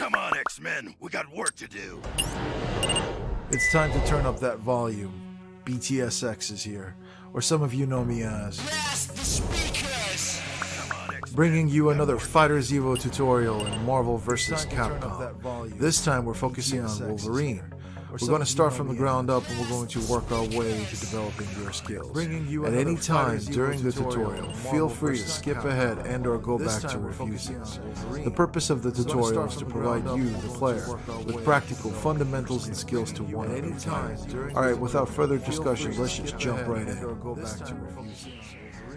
Come on, X-Men. We got work to do. It's time to turn up that volume. BTSX is here, or some of you know me as Blast The Speakerz! Come on, X-Men. bringing you another Fighters Evo tutorial in Marvel Versus Capcom. This time we're focusing on Wolverine. We're going to start from the ground up and we're going to work our way into developing your skills. At any time during the tutorial, feel free to skip ahead and or go back to review scenes. The purpose of the tutorial is to provide you, the player, with practical fundamentals and skills to one at a time. Alright, without further discussion, let's just jump right in.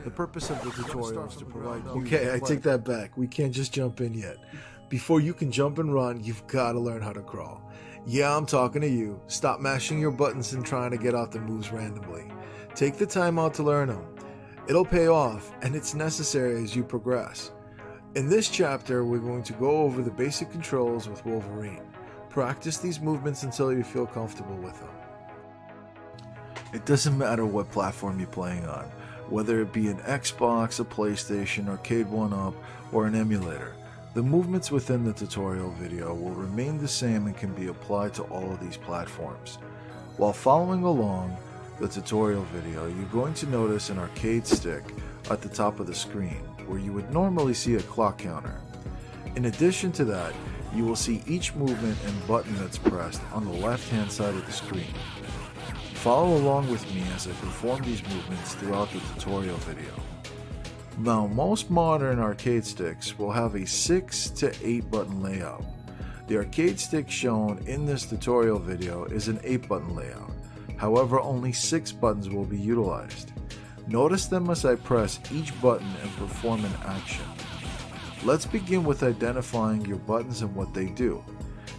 The purpose of the tutorial is to provide you... Okay, I take that back. We can't just jump in yet. Before you can jump and run, you've got to learn how to crawl. Yeah, I'm talking to you. Stop mashing your buttons and trying to get out the moves randomly. Take the time out to learn them. It'll pay off, and it's necessary as you progress. In this chapter, we're going to go over the basic controls with Wolverine. Practice these movements until you feel comfortable with them. It doesn't matter what platform you're playing on, whether it be an Xbox, a PlayStation, Arcade 1-Up, or an emulator. The movements within the tutorial video will remain the same and can be applied to all of these platforms. While following along the tutorial video, you're going to notice an arcade stick at the top of the screen, where you would normally see a clock counter. In addition to that, you will see each movement and button that's pressed on the left-hand side of the screen. Follow along with me as I perform these movements throughout the tutorial video. Now, most modern arcade sticks will have a 6 to 8 button layout. The arcade stick shown in this tutorial video is an 8 button layout. However, only 6 buttons will be utilized. Notice them as I press each button and perform an action. Let's begin with identifying your buttons and what they do.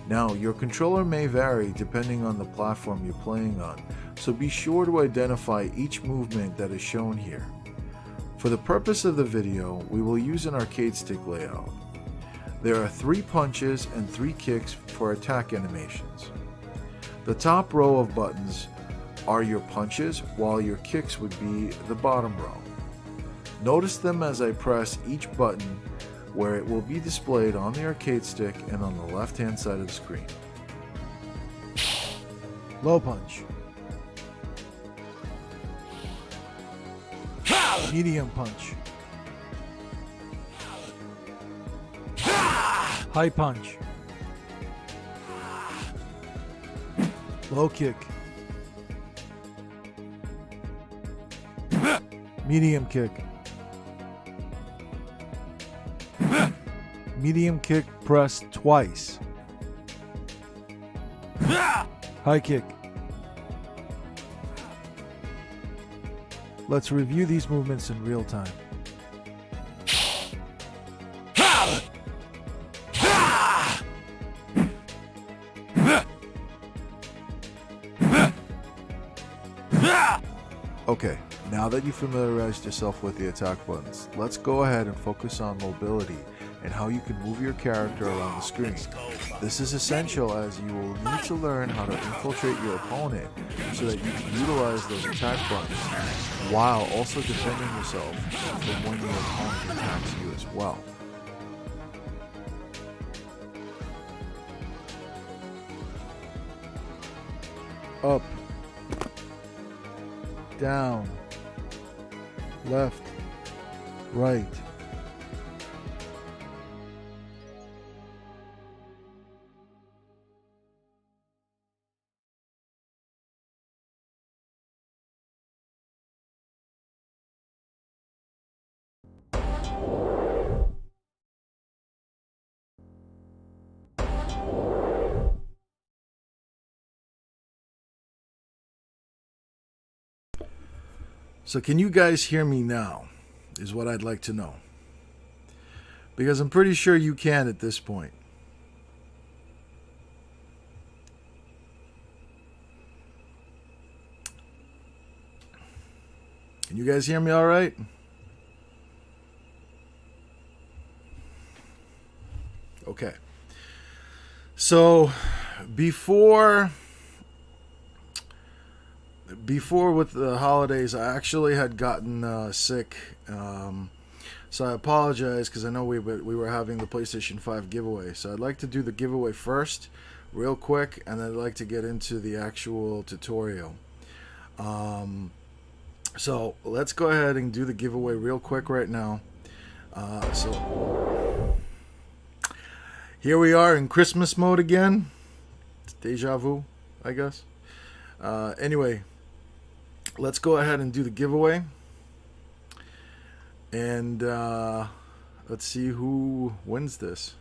Now, your controller may vary depending on the platform you're playing on, so be sure to identify each movement that is shown here. For the purpose of the video, we will use an arcade stick layout. There are 3 punches and 3 kicks for attack animations. The top row of buttons are your punches, while your kicks would be the bottom row. Notice them as I press each button, where it will be displayed on the arcade stick and on the left-hand side of the screen. Low punch. Medium punch. High punch. Low kick. Medium kick. Medium kick pressed twice. High kick. Let's review these movements in real time. Okay, now that you've familiarized yourself with the attack buttons, let's go ahead and focus on mobility and how you can move your character around the screen. This is essential as you will need to learn how to infiltrate your opponent so that you can utilize those attack buttons while also defending yourself from when your opponent attacks you as well. Up, down, left, right. So can you guys hear me now, is what I'd like to know. Because I'm pretty sure you can at this point. Can you guys hear me all right? Okay. So before with the holidays, I actually had gotten sick So I apologize because I know we were having the PlayStation 5 giveaway. So I'd like to do the giveaway first, real quick, and then I'd like to get into the actual tutorial. So let's go ahead and do the giveaway real quick right now. So here we are in Christmas mode again. It's deja vu, I guess. Anyway, let's go ahead and do the giveaway. And let's see who wins this.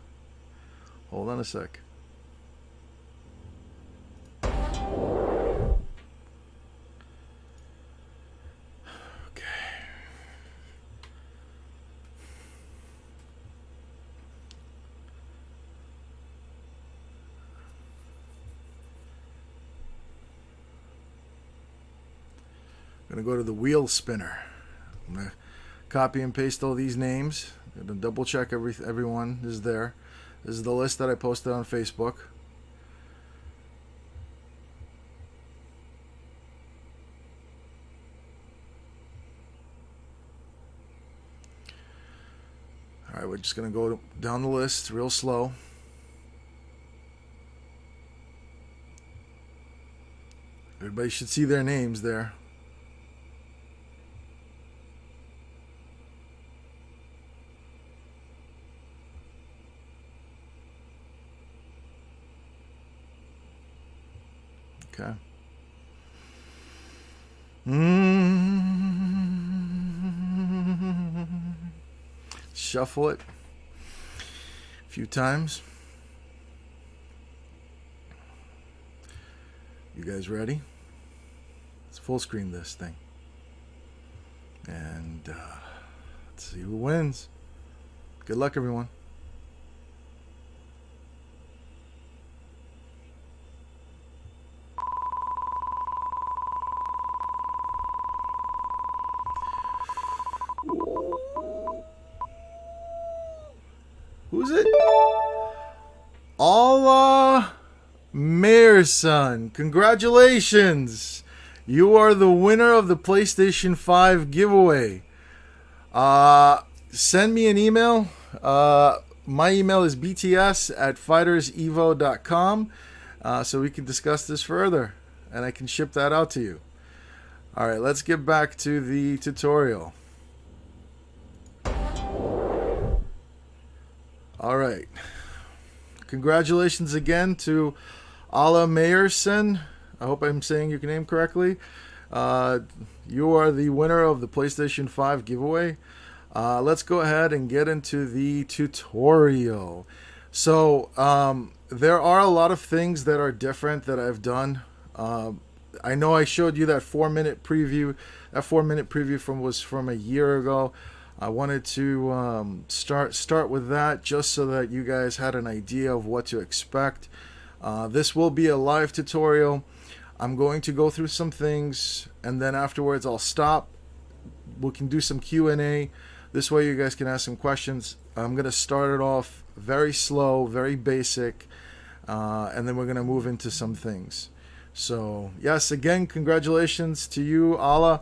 Hold on a sec. I'm going to go to the wheel spinner. I'm going to copy and paste all these names. I'm going to double check everyone is there. This is the list that I posted on Facebook. Alright, we're just going to go down the list real slow. Everybody should see their names there. Okay. Shuffle it a few times. You guys ready? Let's full screen this thing. And let's see who wins. Good luck, everyone. Who's it? Mayor's son. Congratulations. You are the winner of the PlayStation 5 giveaway. Send me an email. My email is bts@fightersevo.com, so we can discuss this further, and I can ship that out to you. All right, let's get back to the tutorial. All right. Congratulations again to Ala Mayerson. I hope I'm saying your name correctly. You are the winner of the PlayStation 5 giveaway. Let's go ahead and get into the tutorial. So, there are a lot of things that are different that I've done. I know I showed you that 4-minute preview. That 4-minute preview was from a year ago. I wanted to start with that just so that you guys had an idea of what to expect. This will be a live tutorial. I'm going to go through some things, and then afterwards I'll stop. We can do some Q&A. This way you guys can ask some questions. I'm going to start it off very slow, very basic, and then we're going to move into some things. So, yes, again, congratulations to you, Ala.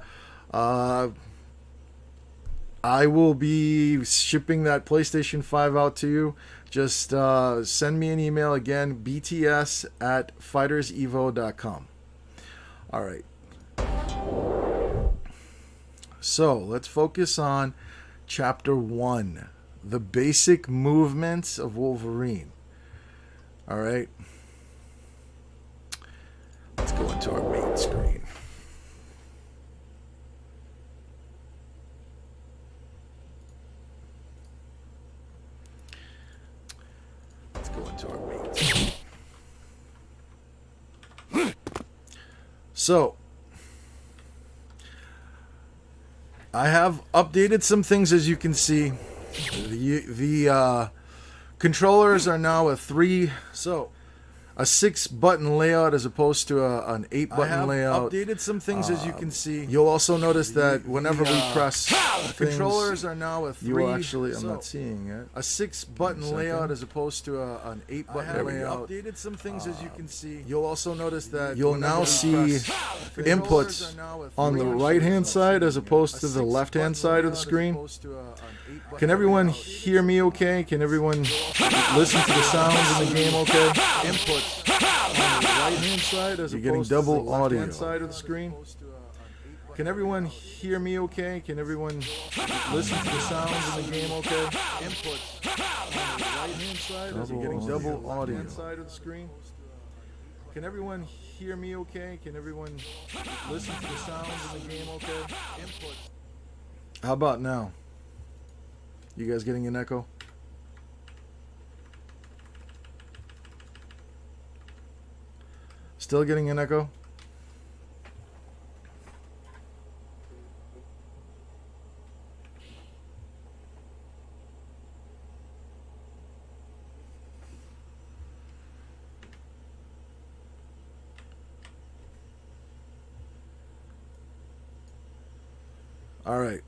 I will be shipping that PlayStation 5 out to you. Just send me an email again, bts@fightersevo.com. All right. So let's focus on Chapter 1, the basic movements of Wolverine. All right. Let's go into our main screen. So, I have updated some things, as you can see. The controllers are now a 3. So, a 6-button layout as opposed to an 8-button layout. Updated some things, as you can see. You'll also notice that whenever we press The controllers are now a 3. you will actually, I'm not seeing it, a 6-button layout as opposed to an 8-button layout. Updated some things, as you can see. You'll also notice that you'll now see inputs on the right-hand side as opposed to the left-hand side of the screen. Can everyone hear me okay? Can everyone listen to the sounds in the game okay? Inputs on the right-hand side as You're getting opposed to the double audio. left-hand side of the screen. Can everyone hear me okay? Can everyone listen to the sounds in the game okay? Inputs on the right-hand side as You're getting double audio. left-hand side of the screen. Can everyone hear me okay? Can everyone listen to the sounds in the game okay? Inputs. How about now? You guys getting an echo? Still getting an echo? All right.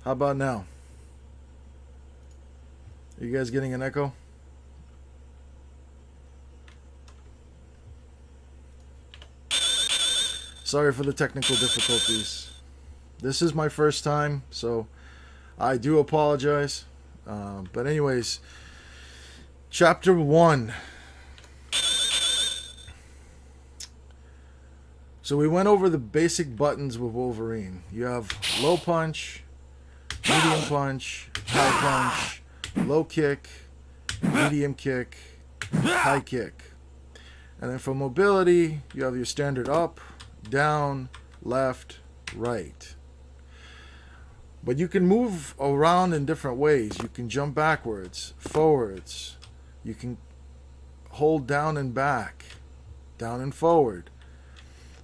How about now? Are you guys getting an echo? Sorry for the technical difficulties. This is my first time, so I do apologize. But anyways, Chapter 1. So we went over the basic buttons with Wolverine. You have low punch, medium punch, high punch, low kick, medium kick, high kick. And then for mobility, you have your standard up, down, left, right. But you can move around in different ways. You can jump backwards, forwards. You can hold down and back, down and forward.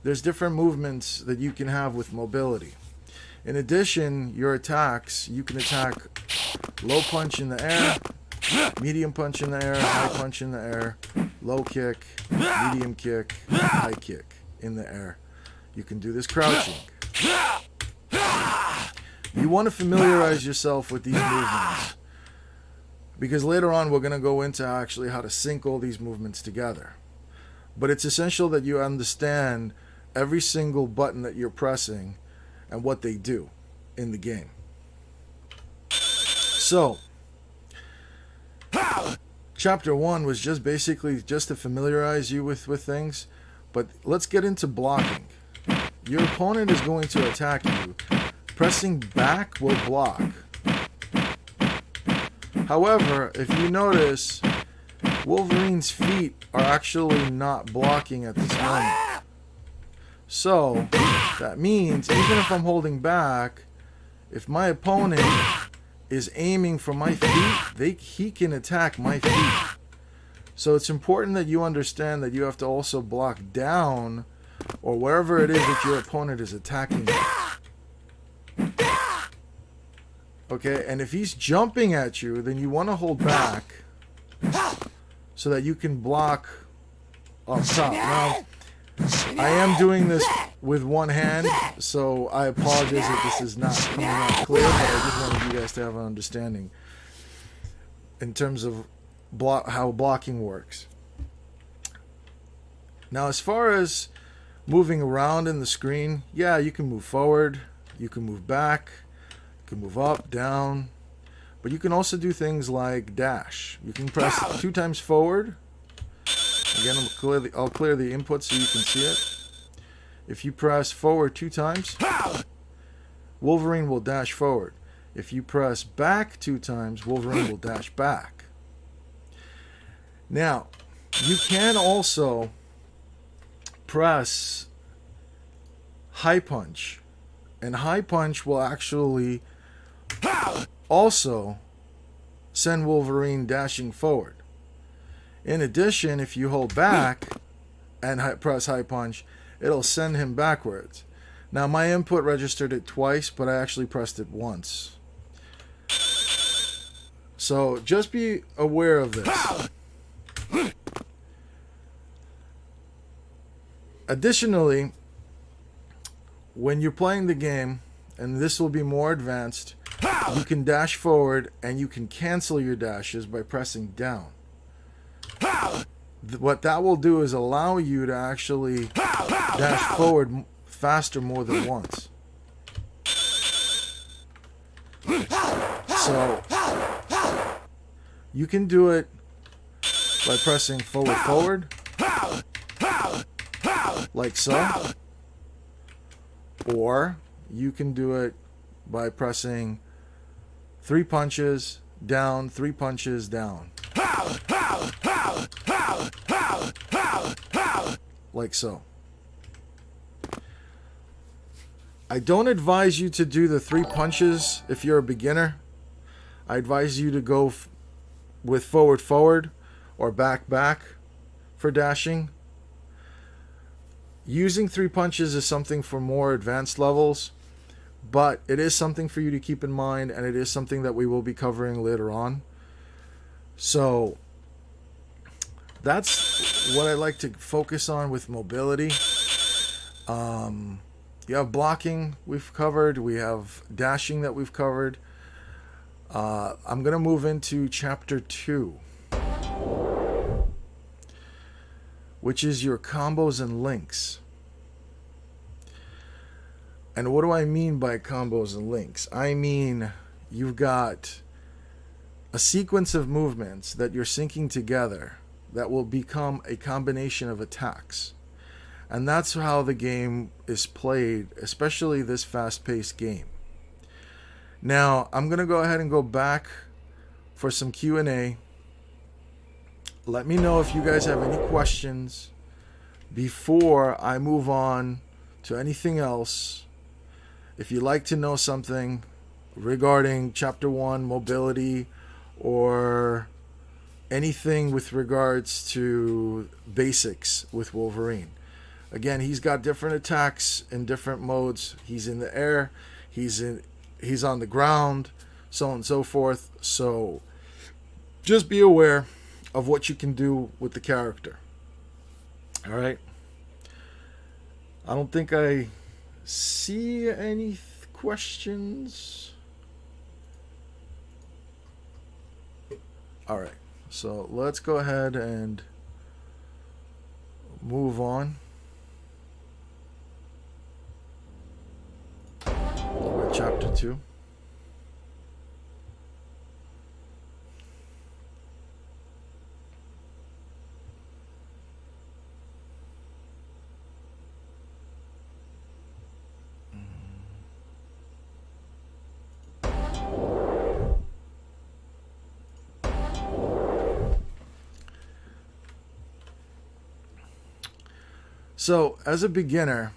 There's different movements that you can have with mobility. In addition, your attacks, you can attack low punch in the air, medium punch in the air, high punch in the air, low kick, medium kick, high kick in the air. You can do this crouching. You want to familiarize yourself with these movements, because later on we're going to go into actually how to sync all these movements together. But it's essential that you understand every single button that you're pressing and what they do in the game. So, Chapter 1 was just basically just to familiarize you with things, but let's get into blocking. Your opponent is going to attack you. Pressing back will block. However, if you notice, Wolverine's feet are actually not blocking at this moment. So, that means even if I'm holding back, if my opponent is aiming for my feet, he can attack my feet. So it's important that you understand that you have to also block down or wherever it is that your opponent is attacking you. Okay, and if he's jumping at you, then you want to hold back so that you can block up top. Now, I am doing this with one hand, so I apologize if this is not coming out clear, but I just wanted you guys to have an understanding in terms of how blocking works. Now, as far as moving around in the screen, yeah, you can move forward, you can move back, you can move up, down, but you can also do things like dash. You can press 2 times forward. Again, I'll clear the input so you can see it. If you press forward 2 times, Wolverine will dash forward. If you press back 2 times, Wolverine will dash back. Now, you can also press high punch, and high punch will actually also send Wolverine dashing forward. In addition, if you hold back and press high punch, it'll send him backwards. Now, my input registered it twice, but I actually pressed it once. So just be aware of this. Additionally, when you're playing the game, and this will be more advanced, you can dash forward and you can cancel your dashes by pressing down. What that will do is allow you to actually dash forward faster more than once. So you can do it by pressing forward, like so, or you can do it by pressing 3 punches down, 3 punches down, like so. I don't advise you to do the 3 punches if you're a beginner. I advise you to go with forward or back for dashing. Using 3 punches is something for more advanced levels, but it is something for you to keep in mind, and it is something that we will be covering later on. So that's what I like to focus on with mobility. You have blocking we've covered. We have dashing that we've covered. I'm going to move into chapter 2, which is your combos and links. And what do I mean by combos and links? I mean you've got a sequence of movements that you're syncing together that will become a combination of attacks. And that's how the game is played, especially this fast-paced game. Now, I'm going to go ahead and go back for some Q&A. Let me know if you guys have any questions before I move on to anything else. If you'd like to know something regarding Chapter 1, mobility, or anything with regards to basics with Wolverine. Again, he's got different attacks in different modes. He's in the air, he's on the ground, so on and so forth. So just be aware of what you can do with the character. All right. I don't think I see any questions. All right. So let's go ahead and move on. We're at chapter 2. So, as a beginner,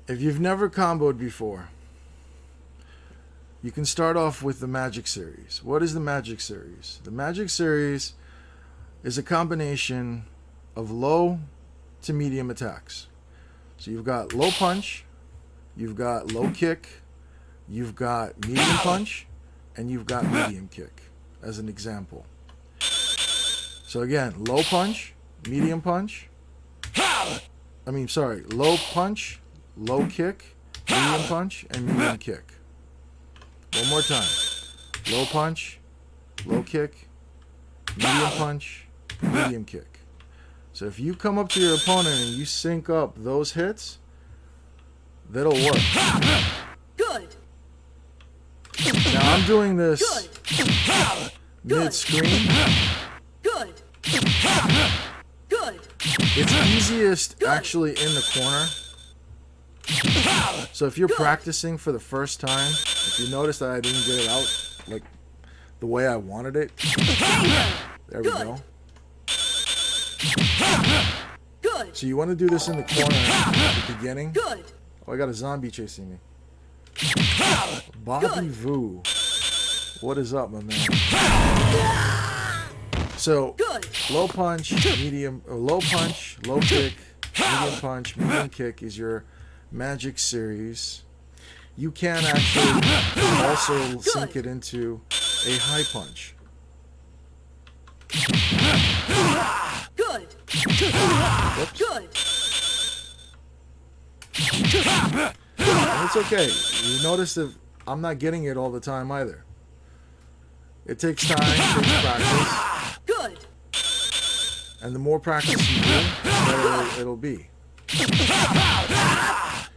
if you've never comboed before, you can start off with the Magic Series. What is the Magic Series? The Magic Series is a combination of low to medium attacks. So you've got low punch, you've got low kick, you've got medium punch, and you've got medium kick, as an example. So again, low punch, medium punch, low punch, low kick, medium punch, and medium kick. One more time. Low punch, low kick, medium punch, medium kick. So if you come up to your opponent and you sync up those hits, that'll work. Good. Now I'm doing this mid-screen. Good. Good. It's easiest actually in the corner. So if you're practicing for the first time, if you notice that I didn't get it out like the way I wanted it, there we go. Good. So you want to do this in the corner at the beginning. Good. Oh, I got a zombie chasing me. Bobby Vu. What is up, my man? So, low punch, medium, or low punch, low kick, medium punch, medium kick is your Magic Series. you can actually also sink it into a high punch. Good. Whoops. Good. And it's okay. You notice that I'm not getting it all the time either. It takes time, it takes practice. Good. And the more practice you do, the better it'll be. Good.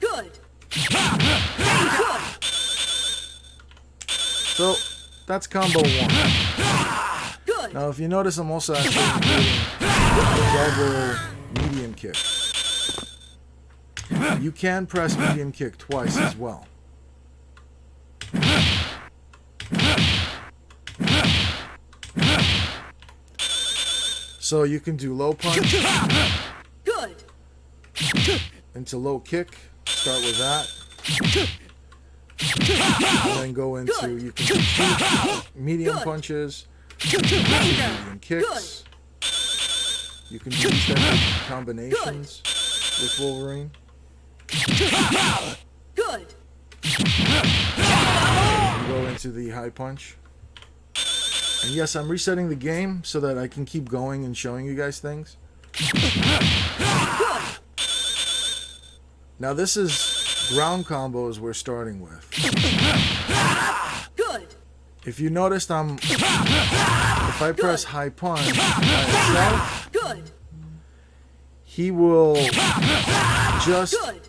Good. So, that's combo 1. Good. Now, if you notice, I'm also actually including a double medium kick. You can press medium kick twice as well. So you can do low punch Good. into low kick. Start with that. And then go into, you can do 2 medium punches, medium kicks. You can do these type of combinations with Wolverine. Good. And go into the high punch. And yes, I'm resetting the game so that I can keep going and showing you guys things. Now this is ground combos we're starting with. Good. If you noticed, if I press high punch by itself, Good. he will just Good.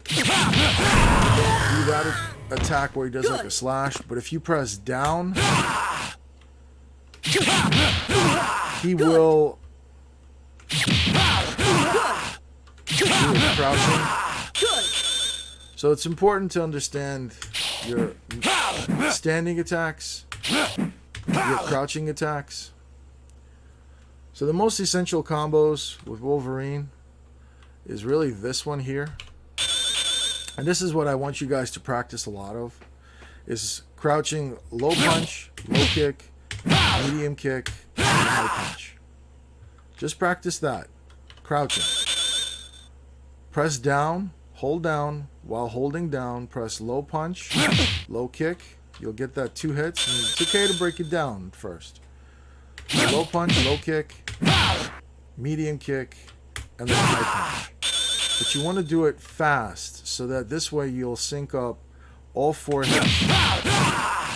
do that attack where he does like a slash. But if you press down, he will do it crouching. Good. So it's important to understand your standing attacks, your crouching attacks. So the most essential combos with Wolverine is really this one here. And this is what I want you guys to practice a lot of, is crouching low punch, low kick, medium kick, and high punch. Just practice that. Crouching. Press down, hold down. While holding down, press low punch, low kick. You'll get that 2 hits. And it's okay to break it down first. Low punch, low kick, medium kick, and then high punch. But you want to do it fast so that this way you'll sync up all 4 hits.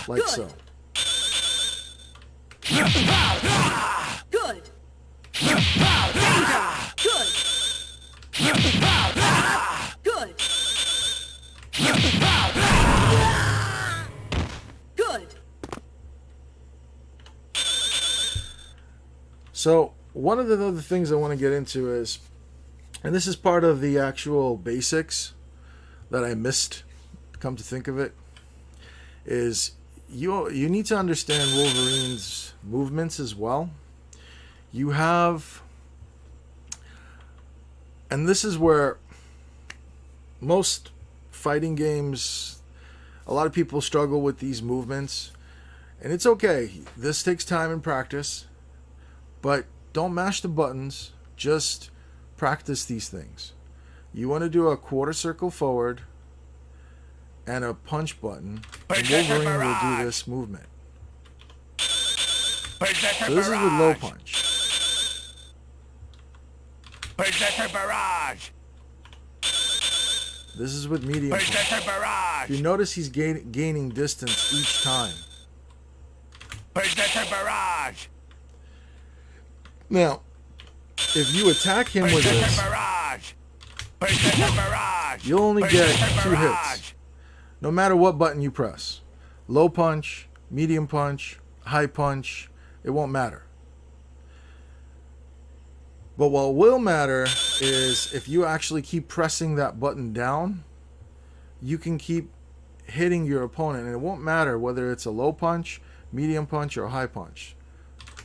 Like so. Good. Good. Good. Good. So one of the other things I want to get into is, and this is part of the actual basics that I missed, come to think of it, is you need to understand Wolverine's movements as well. You have, and this is where most fighting games, a lot of people struggle with these movements, and it's okay. This takes time and practice, but don't mash the buttons, just practice these things. You want to do a quarter circle forward and a punch button, and Wolverine will do this movement. So this is with low punch. This is with medium punch. If you notice, he's gaining distance each time. Now, if you attack him with this, you'll only get 2 hits, no matter what button you press. Low punch, medium punch, high punch, it won't matter. But what will matter is if you actually keep pressing that button down, you can keep hitting your opponent, and it won't matter whether it's a low punch, medium punch, or high punch.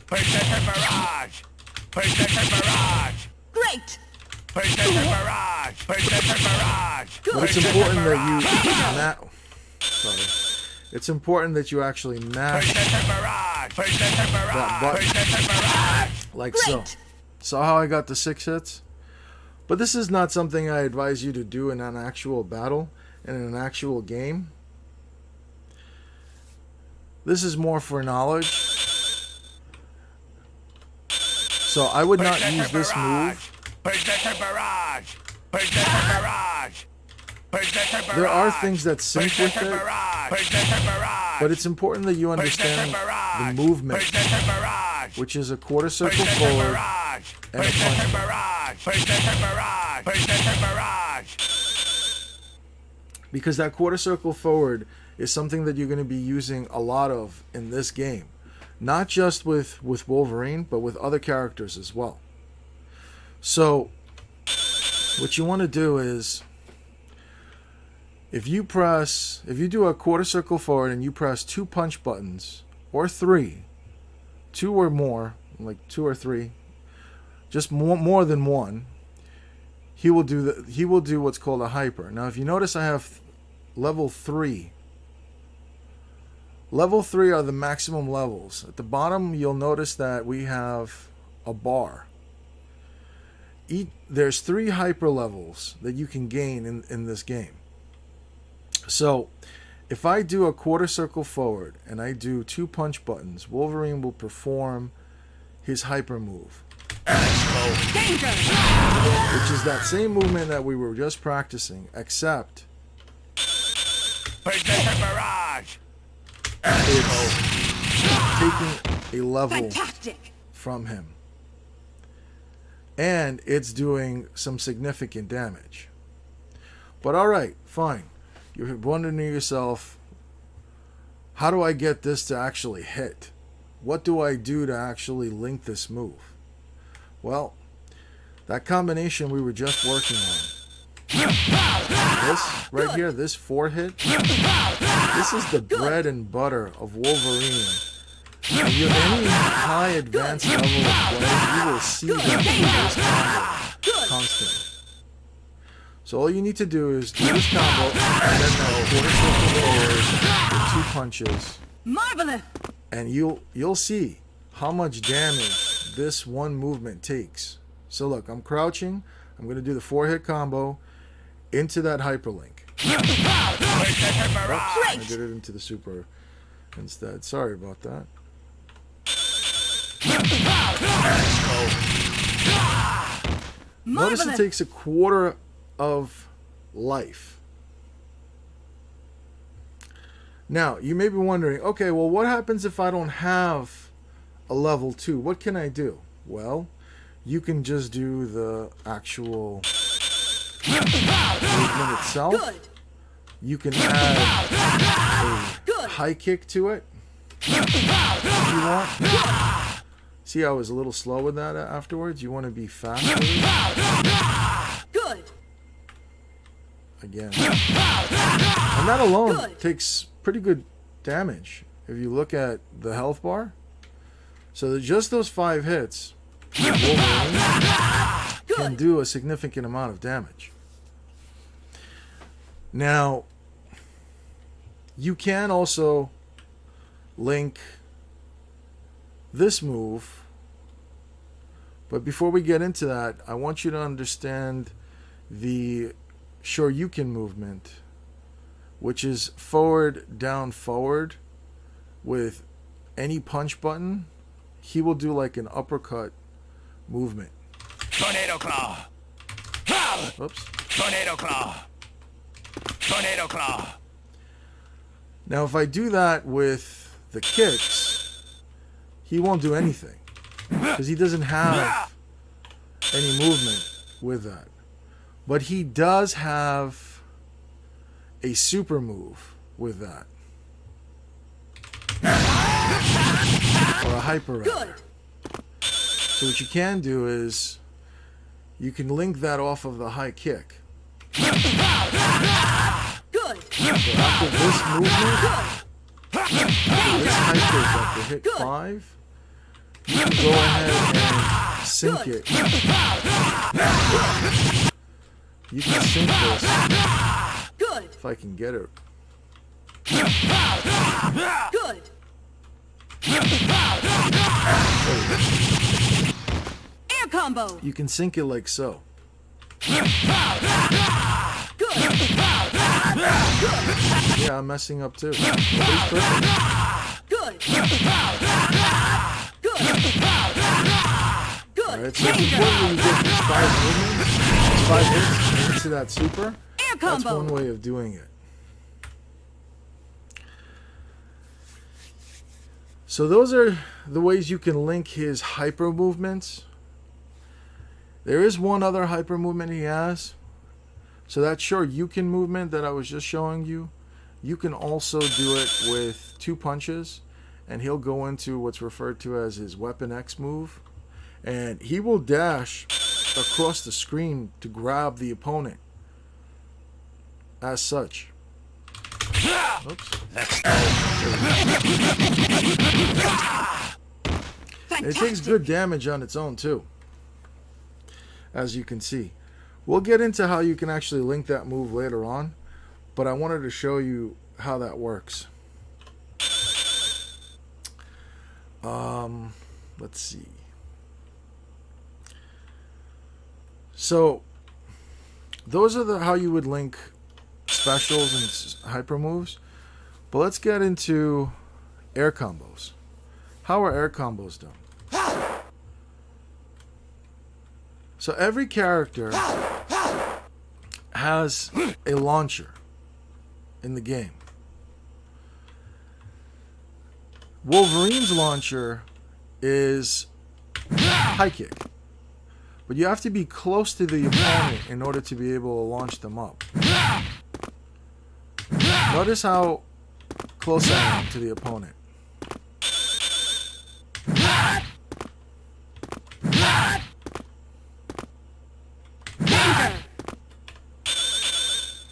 Great. But it's important that you it's important that you actually mash that button like so. Saw how I got the 6 hits? But this is not something I advise you to do in an actual battle. in an actual game. This is more for knowledge. So I would not use this move. There are things that sync with it, but it's important that you understand the movement, which is a quarter circle forward and a punch. Because that quarter circle forward is something that you're going to be using a lot of in this game. Not just with Wolverine, but with other characters as well. So, what you want to do is, if you do a quarter circle forward and you press 2 punch buttons, or 3, 2 or more, like 2 or 3, just more than one, he will do what's called a hyper. Now, if you notice, I have level 3. Level 3 are the maximum levels. At the bottom, you'll notice that we have a bar. There's 3 hyper levels that you can gain in this game. So, if I do a quarter circle forward and I do 2 punch buttons, Wolverine will perform his hyper move. Danger! Which is that same movement that we were just practicing, except it's taking a level Fantastic! from him. And it's doing some significant damage. But alright, fine. You're wondering to yourself, how do I get this to actually hit? What do I do to actually link this move? Well, that combination we were just working on. This right here, this 4 hit, this is the bread and butter of Wolverine. If you're any high advanced level of play, you will see that this combo constantly. So all you need to do is do this combo and then that quarter circle forward with 2 punches. Marvelous! And you'll see how much damage this one movement takes. So look, I'm crouching. I'm going to do the 4-hit combo into that hyperlink. Oops, I did it into the super instead. Sorry about that. Notice it takes a quarter of life. Now, you may be wondering, okay, well, what happens if I don't have a level 2? What can I do? Well, you can just do the actual movement itself. Good. You can add a high kick to it if you want. See, I was a little slow with that afterwards. You want to be fast with it. Good. Again. And that alone takes pretty good damage if you look at the health bar. So that just those 5 hits, Wolverine can do a significant amount of damage. Now, you can also link this move, but before we get into that, I want you to understand the Shoryuken movement, which is forward, down, forward with any punch button. He will do like an uppercut movement. Tornado claw. Oops. Tornado claw. Tornado claw. Now, if I do that with the kicks, he won't do anything because he doesn't have any movement with that. But he does have a super move with that. Or a hyper rather. So what you can do is you can link that off of the high kick. Good. So after this movement, this high kick, after hit 5, you can go ahead and sync it. You can sync this. Good. If I can get it. Good. Air combo. You can sync it like so. Good. Yeah, I'm messing up too. But he's perfect. Good. Good. Good. Alright, so it's important when you get these 5 movements, 5 hits into that super. Air That's combo. one way of doing it. So those are the ways you can link his hyper movements. There is one other hyper movement he has. So that Shoryuken movement that I was just showing you, you can also do it with 2 punches. And he'll go into what's referred to as his Weapon X move. And he will dash across the screen to grab the opponent. As such. Oops. It takes good damage on its own too, as you can see. We'll get into how you can actually link that move later on, but I wanted to show you how that works. Let's see. So those are how you would link specials and hyper moves. But let's get into air combos. How are air combos done? So every character has a launcher in the game. Wolverine's launcher is high kick. But you have to be close to the opponent in order to be able to launch them up. Notice how close I am to the opponent.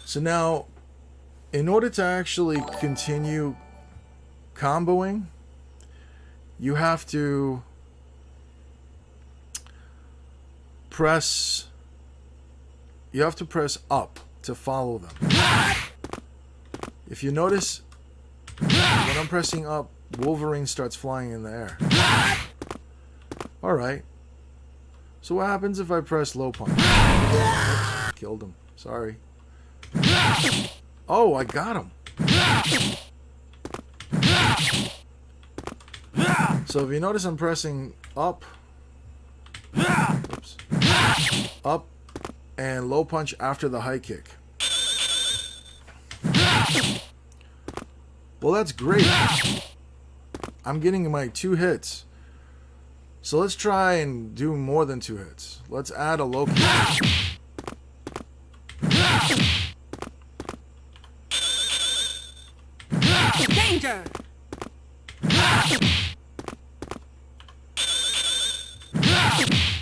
So now, in order to actually continue comboing, you have to press up to follow them. If you notice, when I'm pressing up, Wolverine starts flying in the air. Alright. So what happens if I press low punch? Oops, killed him. Sorry. Oh, I got him. So if you notice, I'm pressing up. Oops. Up and low punch after the high kick. Well, that's great. I'm getting my 2 hits. So let's try and do more than 2 hits. Let's add a low kick. Danger.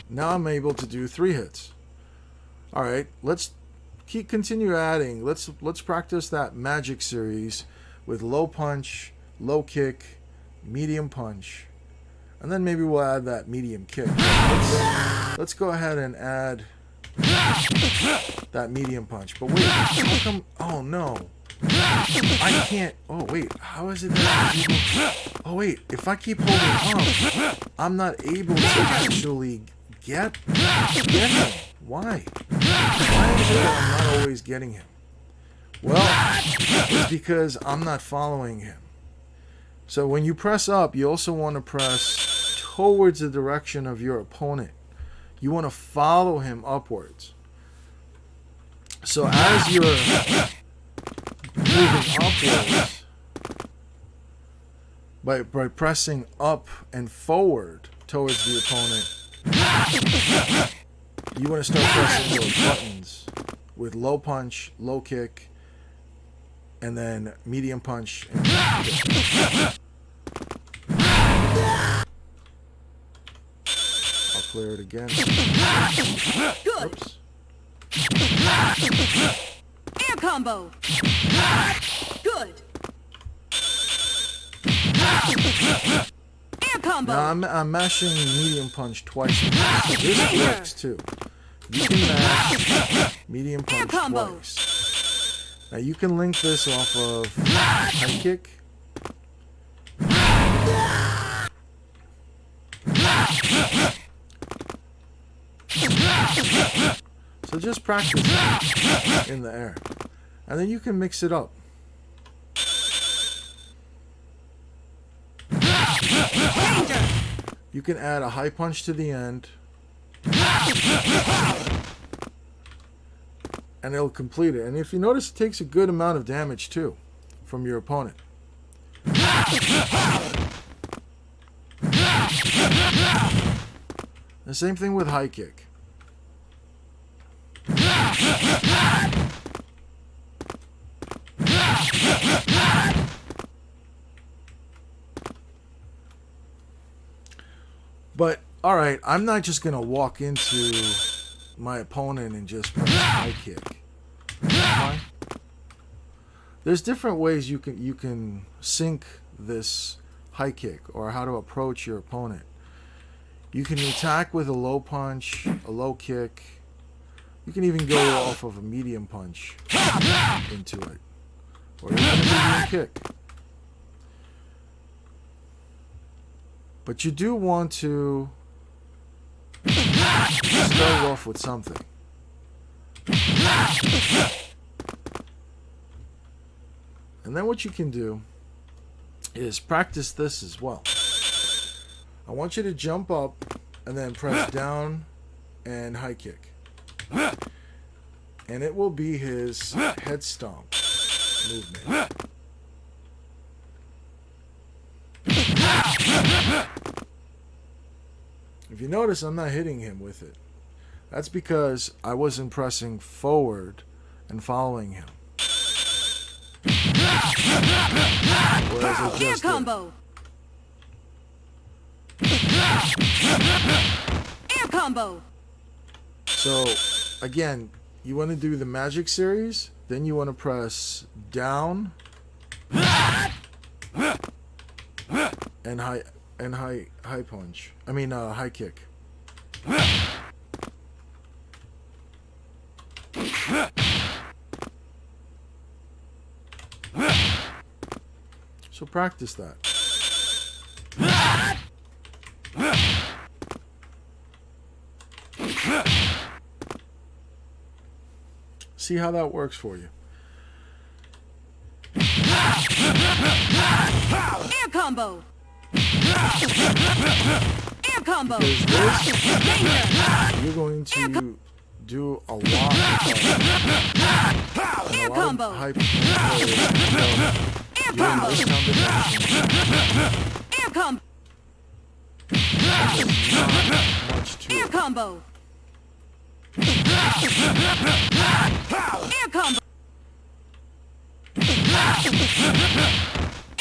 Now I'm able to do 3 hits. All right, let's continue adding. Let's practice that magic series with low punch, low kick, medium punch, and then maybe we'll add that medium kick. Let's go ahead and add that medium punch. But wait, how come? Oh no, I can't. Oh wait, how is it that I'm able? Oh wait, if I keep holding up, I'm not able to actually get him. Why? Why is it that I'm not always getting him? Well, it's because I'm not following him. So when you press up, you also want to press towards the direction of your opponent. You want to follow him upwards. So as you're moving upwards, by pressing up and forward towards the opponent, you want to start pressing those buttons with low punch, low kick, and then medium punch and kick. I'll clear it again. Good. Oops. Air combo. Good. Air combo. Now I'm mashing medium punch twice. So this works too. You can mash medium punch twice. Now you can link this off of high kick. So just practice in the air. And then you can mix it up. You can add a high punch to the end, and it'll complete it. And if you notice, it takes a good amount of damage too from your opponent. The same thing with high kick. But, alright, I'm not just going to walk into my opponent and just press high kick. Fine. There's different ways you can sync this high kick or how to approach your opponent. You can attack with a low punch, a low kick. You can even go off of a medium punch into it. Or even a medium kick. But you do want to start off with something. And then what you can do is practice this as well. I want you to jump up and then press down and high kick. And it will be his head stomp movement. If you notice, I'm not hitting him with it. That's because I wasn't pressing forward and following him. Whereas I just Air combo. Air combo. So, again, you want to do the magic series, then you want to press down and high punch. I mean high kick. So practice that. See how that works for you. Air combo. Air combo. Because this, you're going to do a lot Air combo. high Air combo. Air combo. much to Air it. combo. Air combo.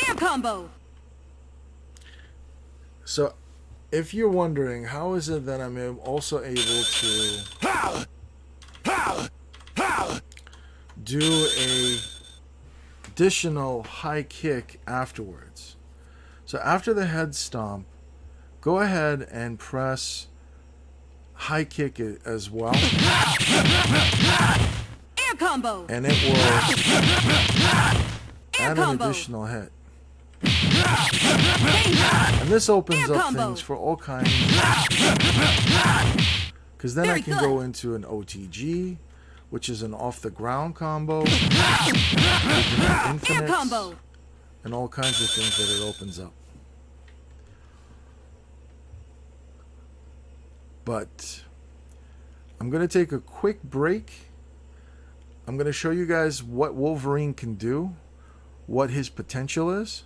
Air combo. So, if you're wondering, how is it that I'm also able to do a additional high kick afterwards? So after the head stomp, go ahead and press high kick as well, Air combo. and it will add an additional hit. And this opens Air up combo. things for all kinds. Because then I Very can good. go into an OTG, which is an off-the-ground combo, with Air infinites, combo. and all kinds of things that it opens up. But I'm going to take a quick break. I'm going to show you guys what Wolverine can do, what his potential is,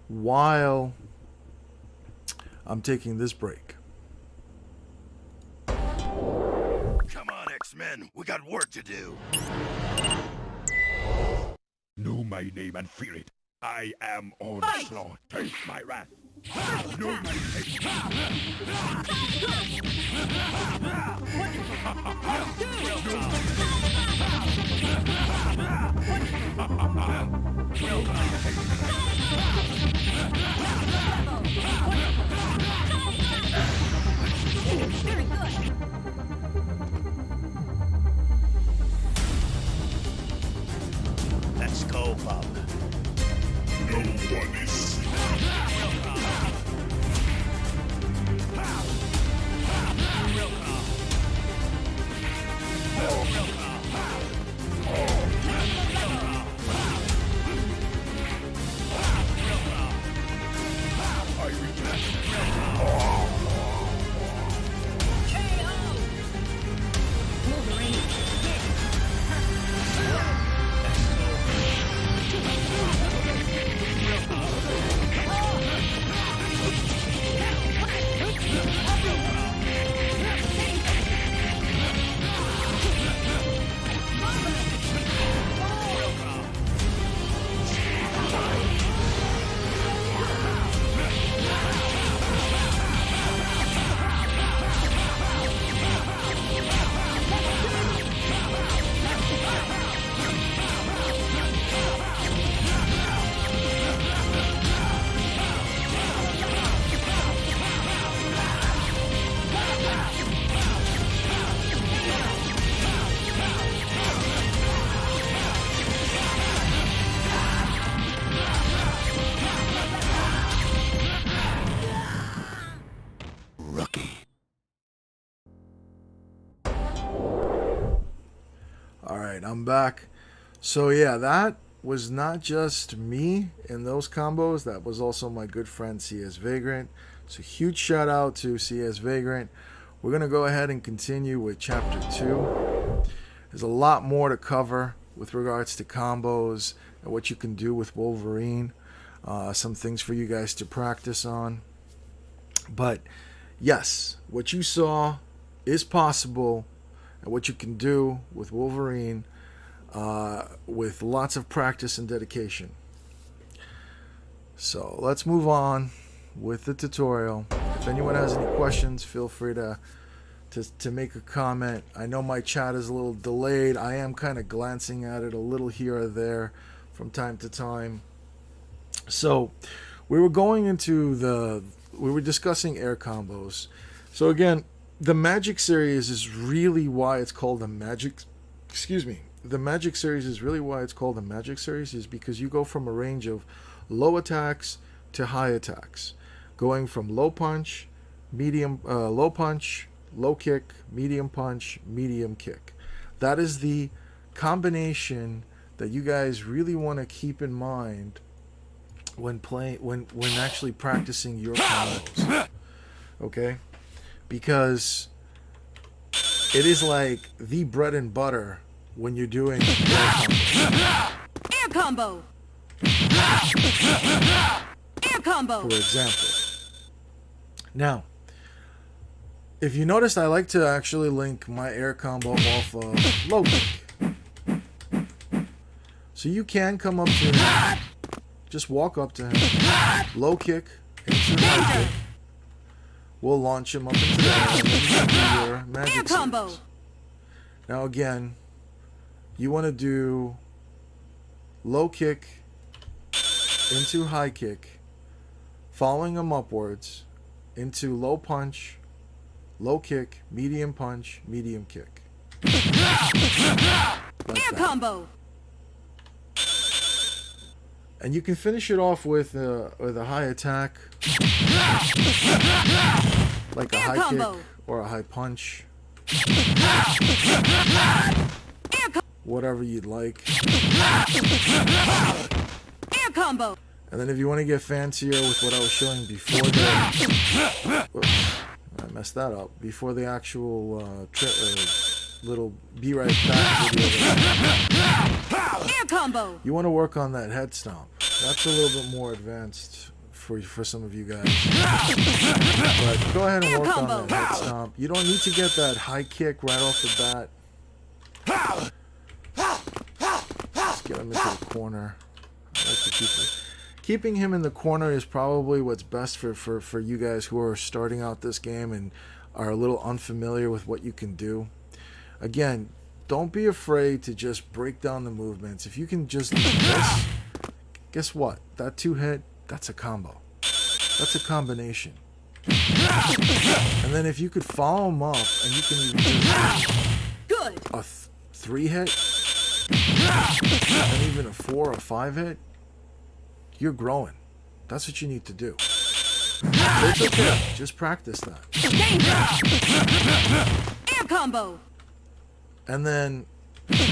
while I'm taking this break. Come on, X-Men. We got work to do. Know my name and fear it. I am onslaught. Taste my wrath. Know my name. Very good. Let's go, Bob. No one is. I reject. I'm back. So yeah, that was not just me in those combos. That was also my good friend CS Vagrant. So huge shout out to CS Vagrant. We're going to go ahead and continue with Chapter 2. There's a lot more to cover with regards to combos and what you can do with Wolverine. Some things for you guys to practice on. But yes, what you saw is possible, and what you can do with Wolverine with lots of practice and dedication. So let's move on with the tutorial. If anyone has any questions, feel free to make a comment. I know my chat is a little delayed. I am kind of glancing at it a little here or there from time to time. So we were discussing air combos. So again, the Magic series is really why it's called the Magic. Excuse me. The Magic series is really why it's called the Magic series, is because you go from a range of low attacks to high attacks, going from low punch, low kick, medium punch, medium kick. That is the combination that you guys really want to keep in mind when actually practicing your combos. Okay? Because it is like the bread and butter when you're doing Air combo. Air combo. For example. Now, if you noticed, I like to actually link my air combo off of low kick. So you can come up to him, just walk up to him, low kick into high kick. We'll launch him up into the air, and then you can do your magic Air combo. series. Now again, you want to do low kick into high kick, following them upwards into low punch, low kick, medium punch, medium kick. Like Air that. combo. And you can finish it off with a high attack, like a Air high combo. kick or a high punch, Air whatever you'd like. Air combo. And then if you want to get fancier with what I was showing before whoops, I messed that up. Before the actual little be right back video, Air combo. you want to work on that head stomp. That's a little bit more advanced for some of you guys. But go ahead and Air work combo. on that head stomp. You don't need to get that high kick right off the bat. Let's get him into the corner. I like to keeping him in the corner is probably what's best for you guys who are starting out this game and are a little unfamiliar with what you can do. Again, don't be afraid to just break down the movements. If you can just do this, guess what? That 2-hit, that's a combo. That's a combination. And then if you could follow them up, and you can even do Good. a 3-hit, and even a 4 or 5-hit, you're growing. That's what you need to do. So it's okay. Just practice that. Danger. Air combo. And then, if you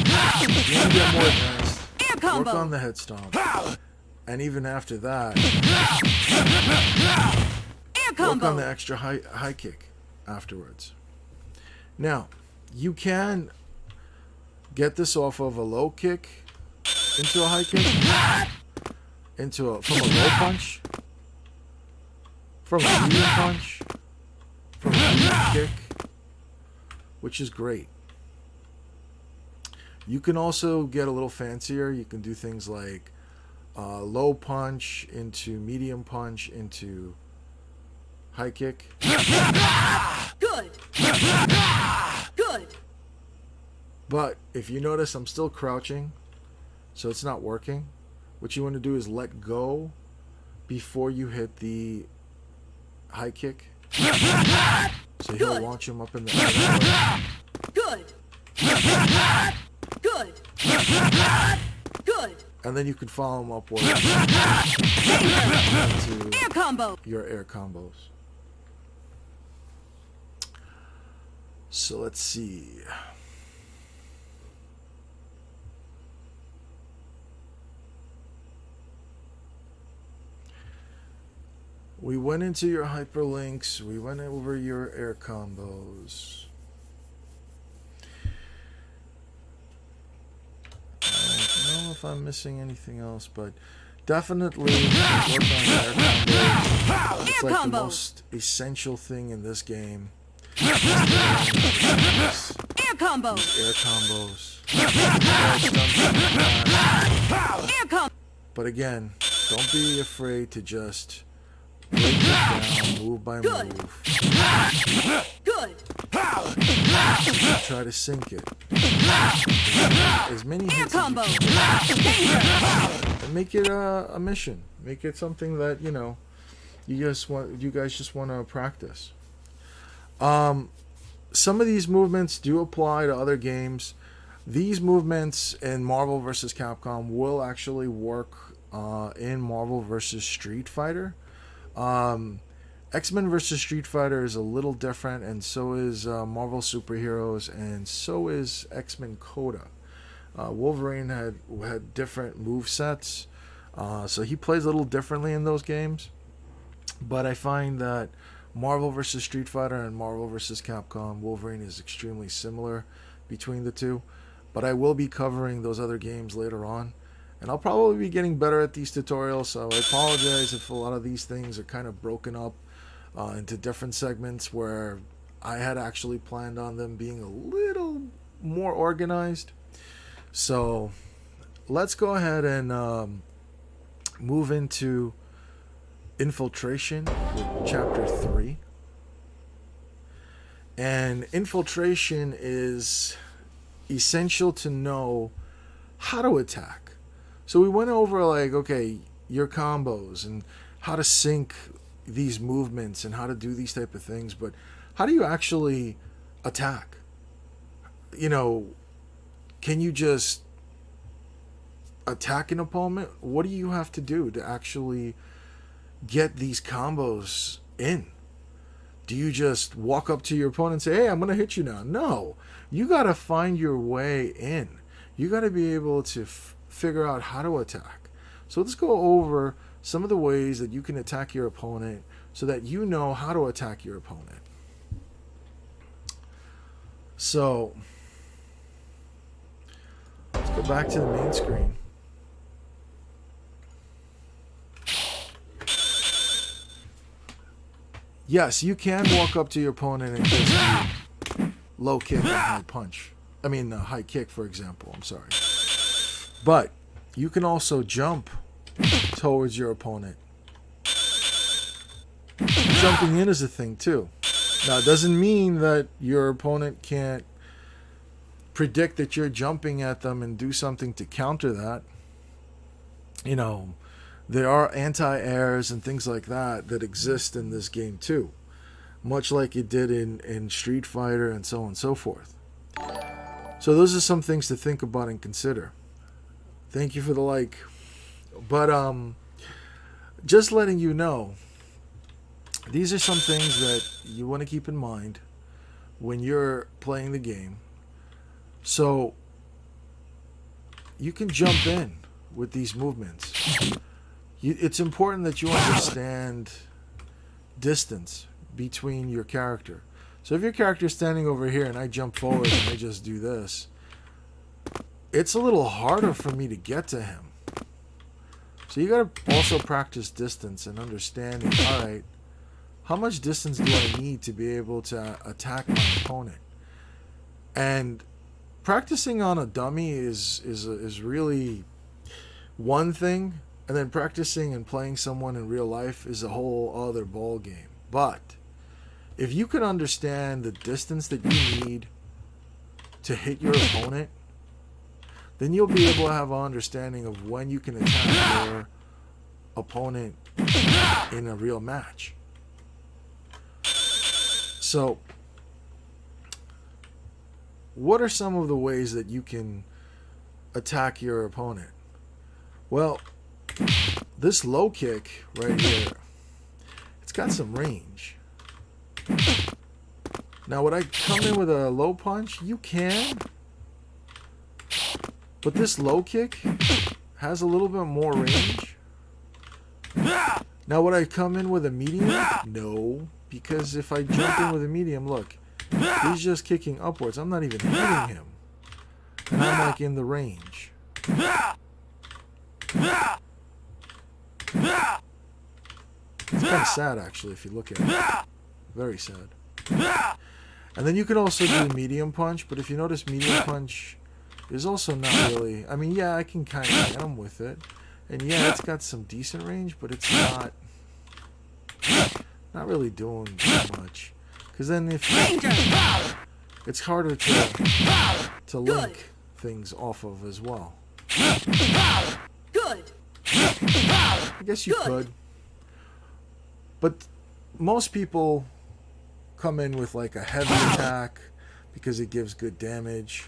want to get more advanced, Air work combo. on the head stomp. And even after that, Air work on combo. the extra high kick afterwards. Now, you can get this off of a low kick into a high kick, from a low punch, from a medium punch, from a medium kick, which is great. You can also get a little fancier. You can do things like low punch into medium punch into high kick. Good. Good. But if you notice, I'm still crouching, so it's not working. What you want to do is let go before you hit the high kick. So he'll Good. launch him up in the air. Good. Good. Good. And then you can follow him upwards Danger. into Air combo. your air combos. So let's see. We went into your hyperlinks. We went over your air combos. I don't know if I'm missing anything else, but definitely work on air combos. It's like the most essential thing in this game. Air combo. Air combos. Air combo. But again, don't be afraid to just break it down, move by move. Good. Try to sync it. As many Air hits as you combo. can. And make it a mission. Make it something that, you know, you guys just want to practice. Some of these movements do apply to other games. These movements in Marvel vs. Capcom will actually work in Marvel vs. Street Fighter. X-Men vs. Street Fighter is a little different, and so is Marvel Superheroes, and so is X-Men Coda. Wolverine had different move sets, so he plays a little differently in those games. But I find that Marvel vs. Street Fighter and Marvel vs. Capcom, Wolverine is extremely similar between the two. But I will be covering those other games later on. And I'll probably be getting better at these tutorials, so I apologize if a lot of these things are kind of broken up into different segments where I had actually planned on them being a little more organized. So let's go ahead and move into Infiltration with Chapter 3. And Infiltration is essential to know how to attack. So we went over, like, okay, your combos and how to sync these movements and how to do these type of things, but how do you actually attack? You know, can you just attack an opponent? What do you have to do to actually get these combos in? Do you just walk up to your opponent and say, hey, I'm going to hit you now? No. You got to find your way in. You got to be able to figure out how to attack. So let's go over some of the ways that you can attack your opponent so that you know how to attack your opponent. So let's go back to the main screen. Yes, you can walk up to your opponent and just do low kick and high punch. I mean, high kick, for example. I'm sorry. But you can also jump towards your opponent. Jumping in is a thing, too. Now, it doesn't mean that your opponent can't predict that you're jumping at them and do something to counter that. You know, there are anti-airs and things like that that exist in this game too, much like it did in Street Fighter and so on and so forth. So those are some things to think about and consider. Thank you for the like. But just letting you know, these are some things that you want to keep in mind when you're playing the game. So you can jump in with these movements. It's important that you understand distance between your character. So if your character is standing over here and I jump forward and I just do this, it's a little harder for me to get to him. So you got to also practice distance and understanding, all right, how much distance do I need to be able to attack my opponent? And practicing on a dummy is really one thing. And then practicing and playing someone in real life is a whole other ball game. But if you can understand the distance that you need to hit your opponent, then you'll be able to have an understanding of when you can attack your opponent in a real match. So, what are some of the ways that you can attack your opponent? Well, this low kick right here, it's got some range. Now, would I come in with a low punch? You can. But this low kick has a little bit more range. Now, would I come in with a medium? No, because if I jump in with a medium, look, he's just kicking upwards. I'm not even hitting him. And I'm like in the range. It's kind of sad, actually, if you look at it. Very sad. And then you can also do medium punch, but if you notice, medium punch is also not really... I mean, yeah, I can kind of get him with it. And yeah, it's got some decent range, but it's not really doing too much. Because then if... It's harder to link things off of as well. Good. I guess you could. But most people come in with like a heavy attack because it gives good damage.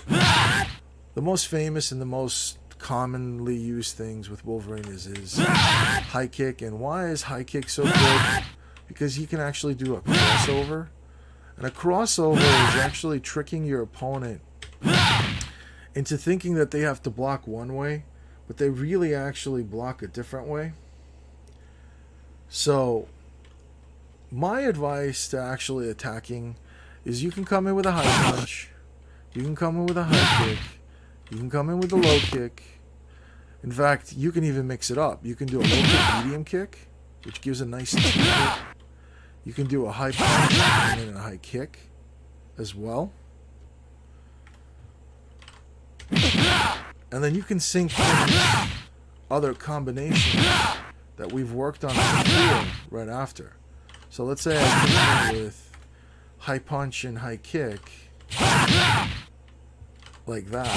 The most famous and the most commonly used things with Wolverine is his high kick. And why is high kick so good? Because he can actually do a crossover. And a crossover is actually tricking your opponent into thinking that they have to block one way, but they really actually block a different way. So my advice to actually attacking is you can come in with a high punch, you can come in with a high kick, you can come in with a low kick. In fact, you can even mix it up. You can do a low kick, medium kick, which gives a nice hit. You can do a high punch and a high kick as well. And then you can sync other combinations that we've worked on before right after. So let's say I came in with high punch and high kick like that,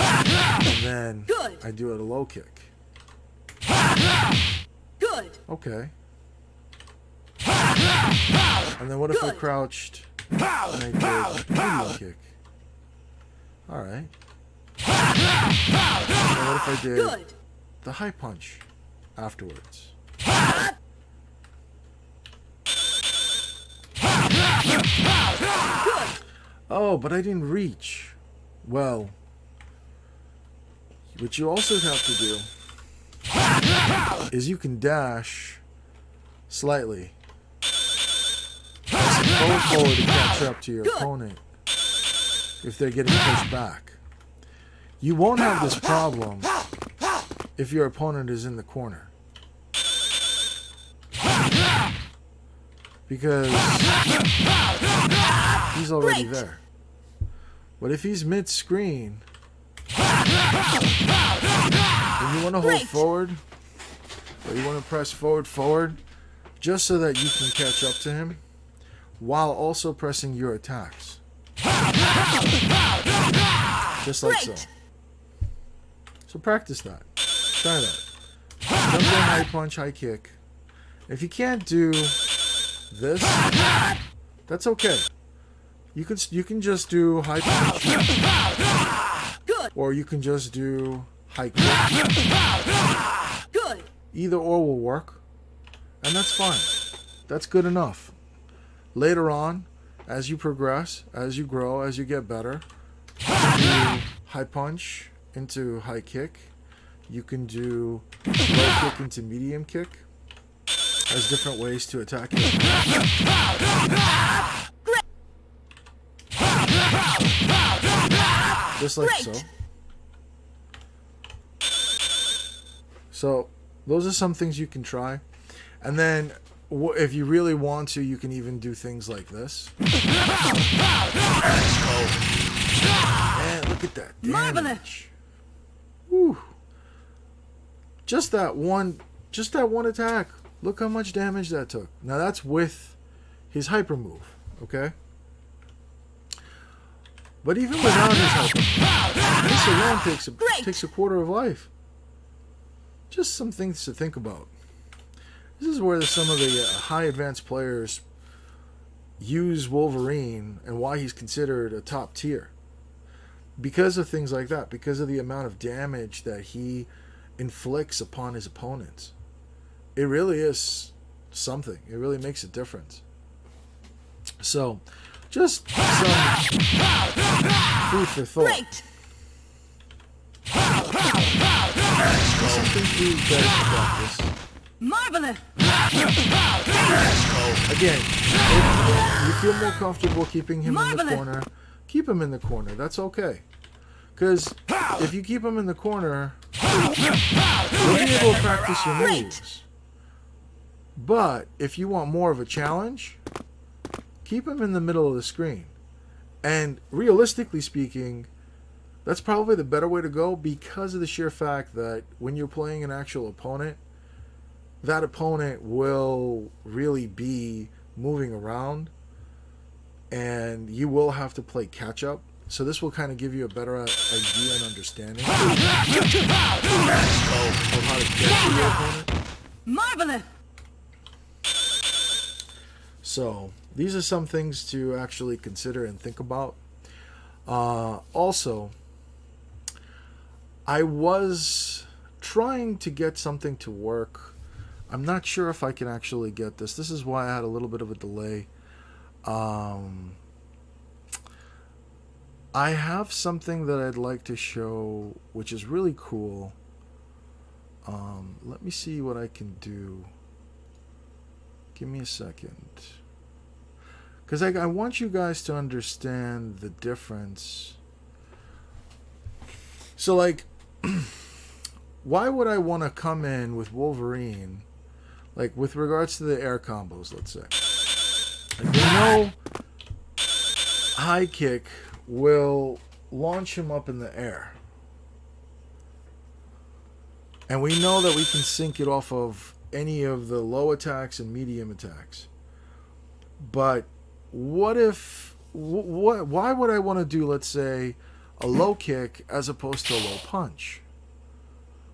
and then I do it a low kick. Good. Okay. And then what if I crouched and I did medium kick? Alright. And what if I did the high punch afterwards? Oh, but I didn't reach. Well, what you also have to do is you can dash slightly. Forward to catch up to your opponent if they're getting pushed back. You won't have this problem if your opponent is in the corner, because he's already there. But if he's mid-screen and you want to hold forward, or you want to press forward, just so that you can catch up to him, while also pressing your attacks. Just like so. So practice that. Try that. Jump in, high punch, high kick. If you can't do this, that's okay. You can just do high punch. Or you can just do high kick. Either or will work. And that's fine. That's good enough. Later on, as you progress, as you grow, as you get better, you can do high punch into high kick. You can do low kick into medium kick. There's different ways to attack it. Just like so. So, those are some things you can try. And then, if you really want to, you can even do things like this. And look at that damage. Woo. Just that one attack. Look how much damage that took. Now that's with his hyper move, okay? But even without his hyper move, this alone takes a quarter of life. Just some things to think about. This is where some of the high advanced players use Wolverine and why he's considered a top tier. Because of things like that. Because of the amount of damage that he inflicts upon his opponents. It really is something. It really makes a difference. So, just some food for thought. Just something for you guys to practice. Marvelous. Again, if you feel more comfortable keeping him in the Marvelous. corner, keep him in the corner. That's okay. Because if you keep him in the corner, you'll be able to practice your moves. But if you want more of a challenge, keep him in the middle of the screen. And realistically speaking, that's probably the better way to go because of the sheer fact that when you're playing an actual opponent, that opponent will really be moving around and you will have to play catch up. So this will kind of give you a better idea and understanding of how to catch your opponent. Marvelous. So these are some things to actually consider and think about. Also, I was trying to get something to work. I'm not sure if I can actually get this. This is why I had a little bit of a delay. I have something that I'd like to show, which is really cool. Let me see what I can do. Give me a second. Because I want you guys to understand the difference. So, like, why would I want to come in with Wolverine, like, with regards to the air combos, let's say? Like, we know high kick will launch him up in the air. And we know that we can sync it off of any of the low attacks and medium attacks. But what if, why would I want to do, let's say, a low kick as opposed to a low punch?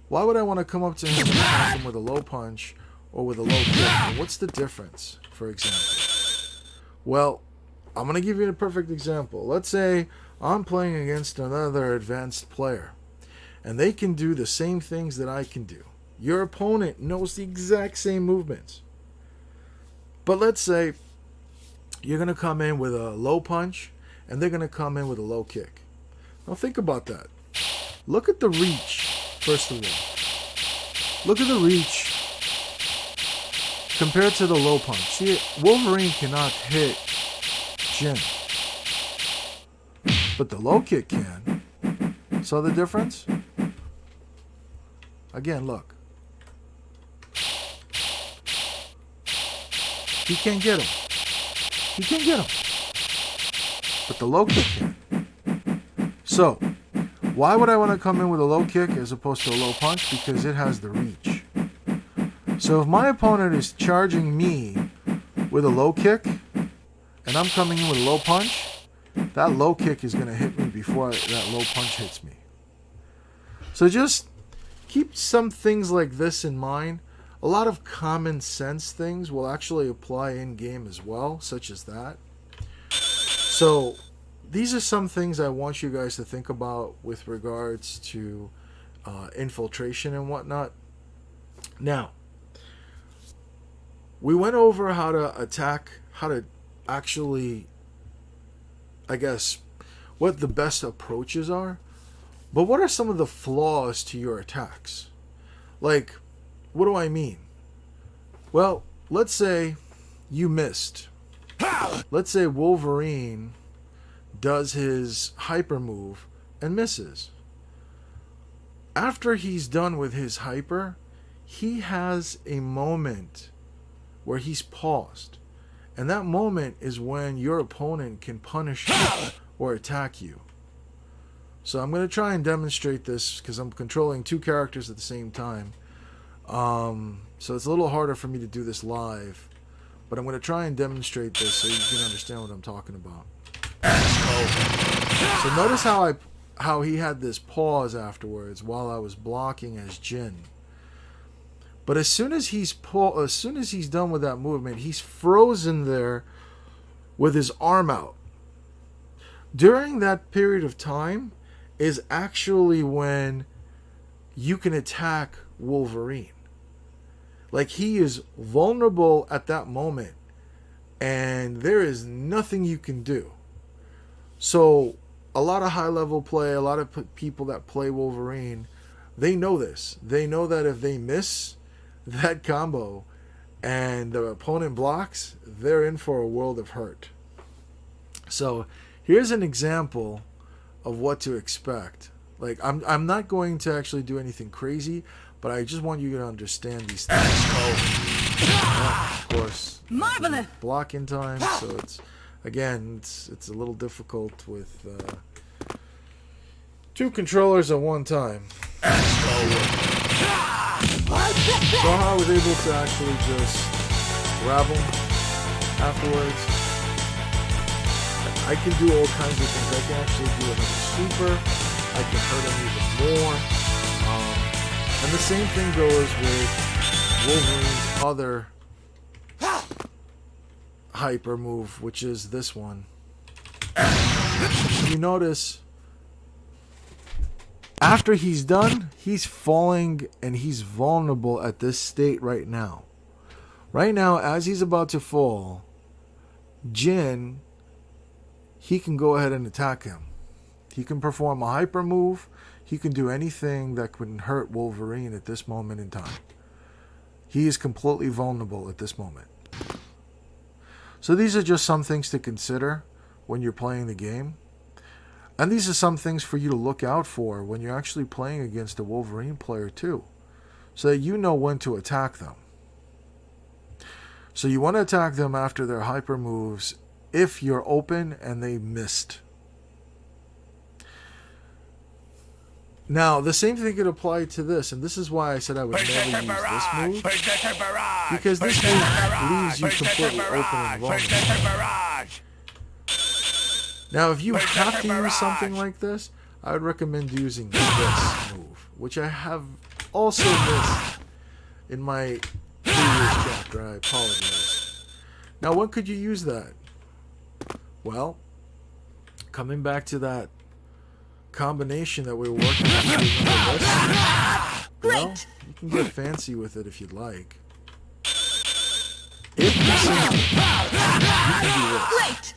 Why would I want to come up to him and attack him with a low punch or with a low kick? And what's the difference, for example? Well, I'm going to give you a perfect example. Let's say I'm playing against another advanced player, and they can do the same things that I can do. Your opponent knows the exact same movements. But let's say you're going to come in with a low punch, and they're going to come in with a low kick. Now think about that. Look at the reach, first of all. Look at the reach compared to the low punch. See, Wolverine cannot hit Jin, but the low kick can. Saw the difference? Again, look. He can't get him. He can't get him. But the low kick can. So, why would I want to come in with a low kick as opposed to a low punch? Because it has the reach. So if my opponent is charging me with a low kick, and I'm coming in with a low punch, that low kick is going to hit me before that low punch hits me. So just keep some things like this in mind. A lot of common sense things will actually apply in-game as well, such as that. So these are some things I want you guys to think about with regards to infiltration and whatnot. Now, we went over how to attack, how to actually, I guess, what the best approaches are. But what are some of the flaws to your attacks? Like, what do I mean? Well, let's say you missed. Let's say Wolverine does his hyper move and misses. After he's done with his hyper, he has a moment where he's paused. And that moment is when your opponent can punish you or attack you. So I'm going to try and demonstrate this because I'm controlling two characters at the same time. So it's a little harder for me to do this live. But I'm going to try and demonstrate this so you can understand what I'm talking about. So notice how he had this pause afterwards while I was blocking as Jin. But as soon as he's done with that movement, he's frozen there with his arm out. During that period of time is actually when you can attack Wolverine. Like, he is vulnerable at that moment, and there is nothing you can do. So a lot of high-level play, a lot of people that play Wolverine, they know this. They know that if they miss, that combo and the opponent blocks, they're in for a world of hurt. So here's an example of what to expect. Like, I'm not going to actually do anything crazy, but I just want you to understand these things. Of course, Marvelous. block in time, so it's a little difficult with 2 controllers at one time. So how I was able to actually just grab them afterwards. I can do all kinds of things. I can actually do another super. I can hurt him even more. And the same thing goes with Wolverine's other hyper move, which is this one. If you notice, after he's done, he's falling and he's vulnerable at this state right now. Right now, as he's about to fall, Jin, he can go ahead and attack him. He can perform a hyper move. He can do anything that can hurt Wolverine at this moment in time. He is completely vulnerable at this moment. So these are just some things to consider when you're playing the game. And these are some things for you to look out for when you're actually playing against a Wolverine player too, so that you know when to attack them. So you want to attack them after their hyper moves if you're open and they missed. Now, the same thing could apply to this, and this is why I said I would never use this move, because this move leaves you completely open and vulnerable. Now, if you have to use something like this, I would recommend using this move, which I have also missed in my previous chapter. I apologize. Now, when could you use that? Well, coming back to that combination that we were working on, remember this? Well, you can get fancy with it if you'd like. If you see it, you can do this.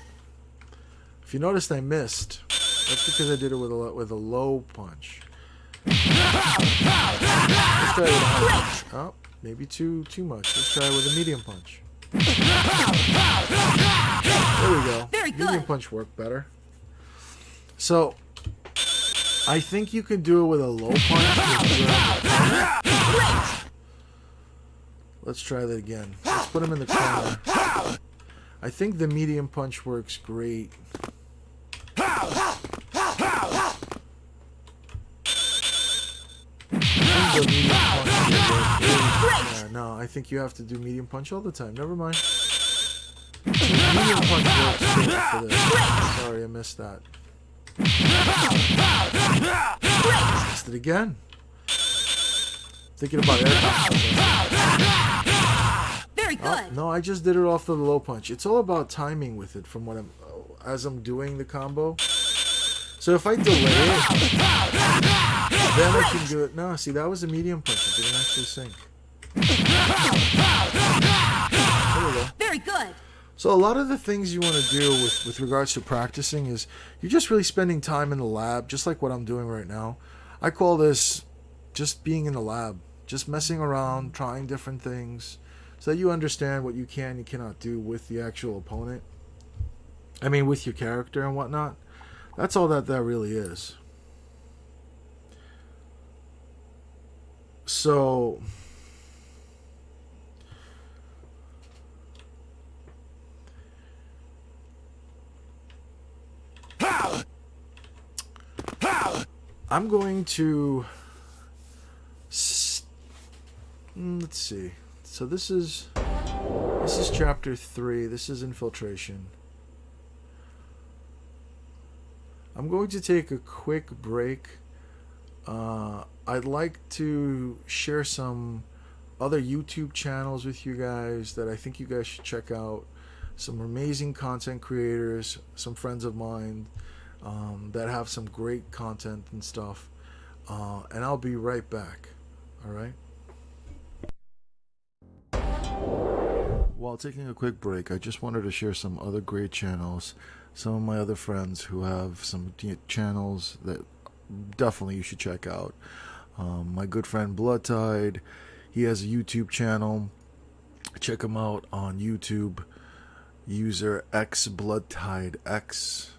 If you noticed I missed, that's because I did it with a low punch. Let's try it with a high punch. Oh, maybe too much. Let's try it with a medium punch. There we go. Very good. Medium punch worked better. So, I think you can do it with a low punch. Let's try that again. Let's put him in the corner. I think the medium punch works great. No, I think you have to do medium punch all the time. Never mind. Medium punch works great for this. Sorry, I missed that. Missed it again. Thinking about air punch. Very good. Oh, no, I just did it off the low punch. It's all about timing with it from as I'm doing the combo. So if I delay it, then I can do it. No, see, that was a medium punch. It didn't actually sink. There we go. Very good. So a lot of the things you want to do with regards to practicing is you're just really spending time in the lab, just like what I'm doing right now. I call this just being in the lab, just messing around, trying different things, so that you understand what you can and cannot do with the actual opponent. I mean, with your character and whatnot. That's all that really is. So I'm going to let's see. So this is chapter 3. This is infiltration. I'm going to take a quick break. I'd like to share some other YouTube channels with you guys that I think you guys should check out. Some amazing content creators, some friends of mine that have some great content and stuff. And I'll be right back. All right? While taking a quick break, I just wanted to share some other great channels. Some of my other friends who have some channels that definitely you should check out. My good friend Bloodtide, He has a YouTube channel. Check him out on YouTube. User xbloodtidex.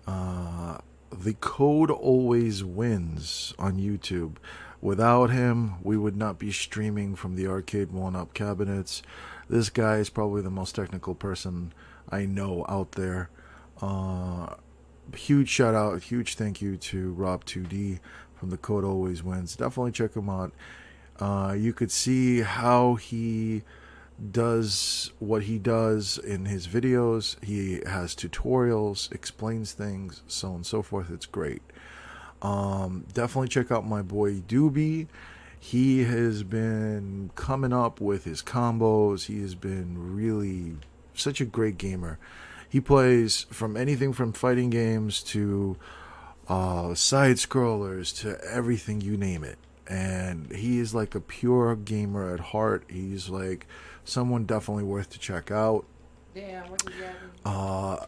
The code always wins on YouTube. Without him, we would not be streaming from the arcade one-up cabinets. This guy is probably the most technical person I know out there. Huge shout out, huge thank you to Rob2D from The Code Always Wins. Definitely check him out. You could see how he does what he does in his videos. He has tutorials, explains things, so on and so forth. It's great. Definitely check out my boy Doobie. He has been coming up with his combos. He has been really such a great gamer. He plays from anything from fighting games to side scrollers to everything, you name it. And he is like a pure gamer at heart. He's like someone definitely worth to check out. Damn, what did you have?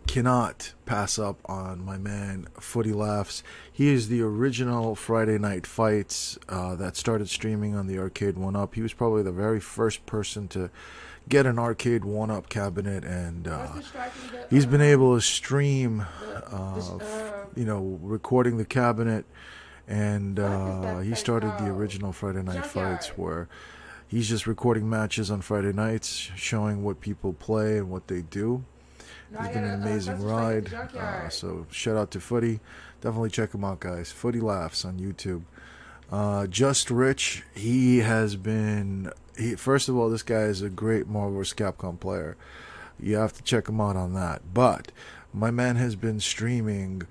Cannot pass up on my man Footy Laughs. He is the original Friday Night Fights that started streaming on the Arcade 1-Up. He was probably the very first person to get an Arcade 1-Up cabinet, and he's been able to stream, recording the cabinet, and he started the original Friday Night Fights, where he's just recording matches on Friday nights, showing what people play and what they do. It's been an amazing ride. So shout out to Footy. Definitely check him out, guys. Footy Laughs on YouTube. Just Rich, he has been... first of all, this guy is a great Marvel vs. Capcom player. You have to check him out on that. But my man has been streaming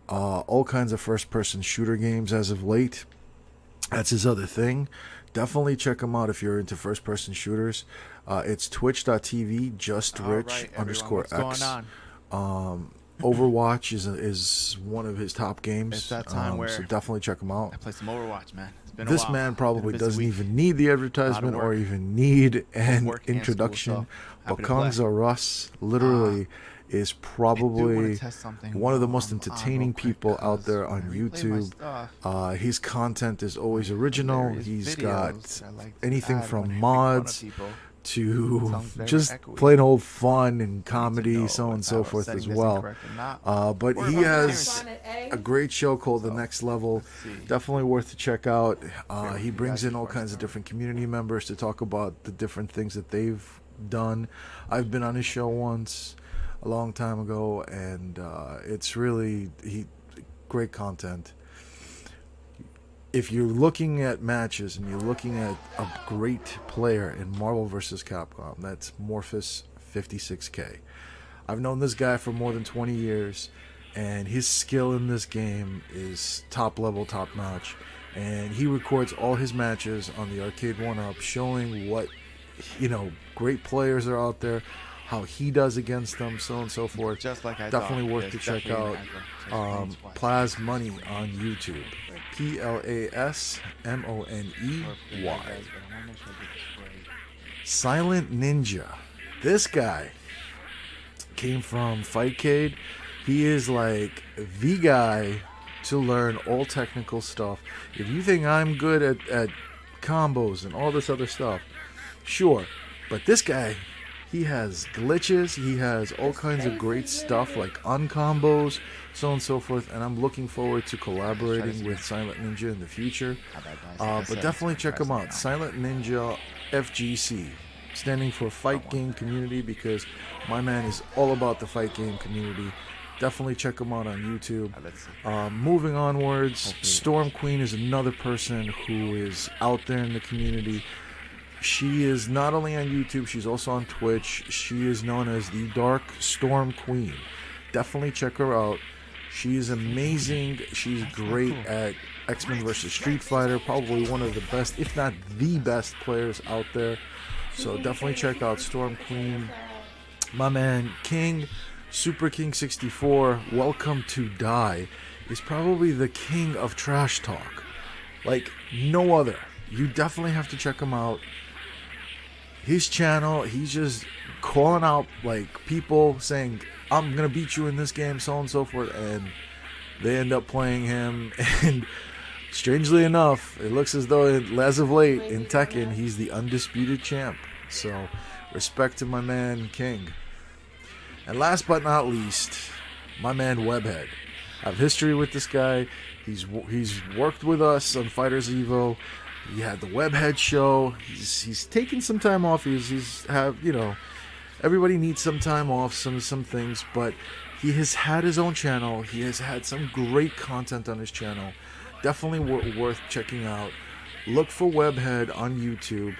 all kinds of first-person shooter games as of late. That's his other thing. Definitely check him out if you're into first-person shooters. It's twitch.tv justrich_x. Overwatch is one of his top games. It's that time where so definitely check him out. I play some Overwatch, man. It's been a This while. man probably doesn't week. even need the advertisement or even need an Work and introduction. school, so happy But to play. Kongza Russ literally is probably test something one of the while most I'm on entertaining real quick, people out 'cause there when on I replay my YouTube. stuff, His content is always original. hilarious He's videos got that I like to anything add when I from make fun of mods people. to Sounds very just echoey. plain old fun and know comedy, so on and if I so was forth setting as this well. incorrect or not. But Worry he about the has appearance. a great show called The Next Level. see. Definitely worth to check out. He you brings guys in all first, kinds of huh? different community members to talk about the different things that they've done. I've been on his show once a long time ago, and it's really great content. If you're looking at matches and you're looking at a great player in Marvel vs. Capcom, that's Morphus 56K. I've known this guy for more than 20 years, and his skill in this game is top level, top notch. And he records all his matches on the Arcade 1-Up, showing what great players are out there, how he does against them, so on and so forth. Just like I Definitely thought. worth It's to check definitely out. an angle. Just twice. Plaz Money on YouTube. PLASMONEY. Silent Ninja. This guy came from Fightcade. He is like the guy to learn all technical stuff. If you think I'm good at combos and all this other stuff, sure. But this guy, he has glitches. He has all kinds of great stuff like uncombos, so on and so forth. And I'm looking forward to collaborating with Silent Ninja in the future. But definitely check him out. Silent Ninja FGC, standing for Fight Game Community, because my man is all about the fight game community. Definitely check him out on YouTube. Moving onwards, Storm Queen is another person who is out there in the community. She is not only on YouTube, she's also on Twitch. She is known as the Dark Storm Queen. Definitely check her out. She is amazing. She's great at X-Men vs. Street Fighter. Probably one of the best, if not the best players out there. So definitely check out Storm Queen. My man King, Super King 64, Welcome to Die, is probably the king of trash talk. Like no other. You definitely have to check him out. His channel, he's just calling out like people saying, I'm gonna beat you in this game, so on and so forth, and they end up playing him. And strangely enough, it looks as though, as of late, in Tekken, he's the undisputed champ. So, respect to my man, King. And last but not least, my man, Webhead. I have history with this guy. He's worked with us on Fighters Evo. He had the Webhead show. He's taken some time off. He's everybody needs some time off, some things, but he has had his own channel. He has had some great content on his channel. Definitely worth checking out. Look for Webhead on YouTube.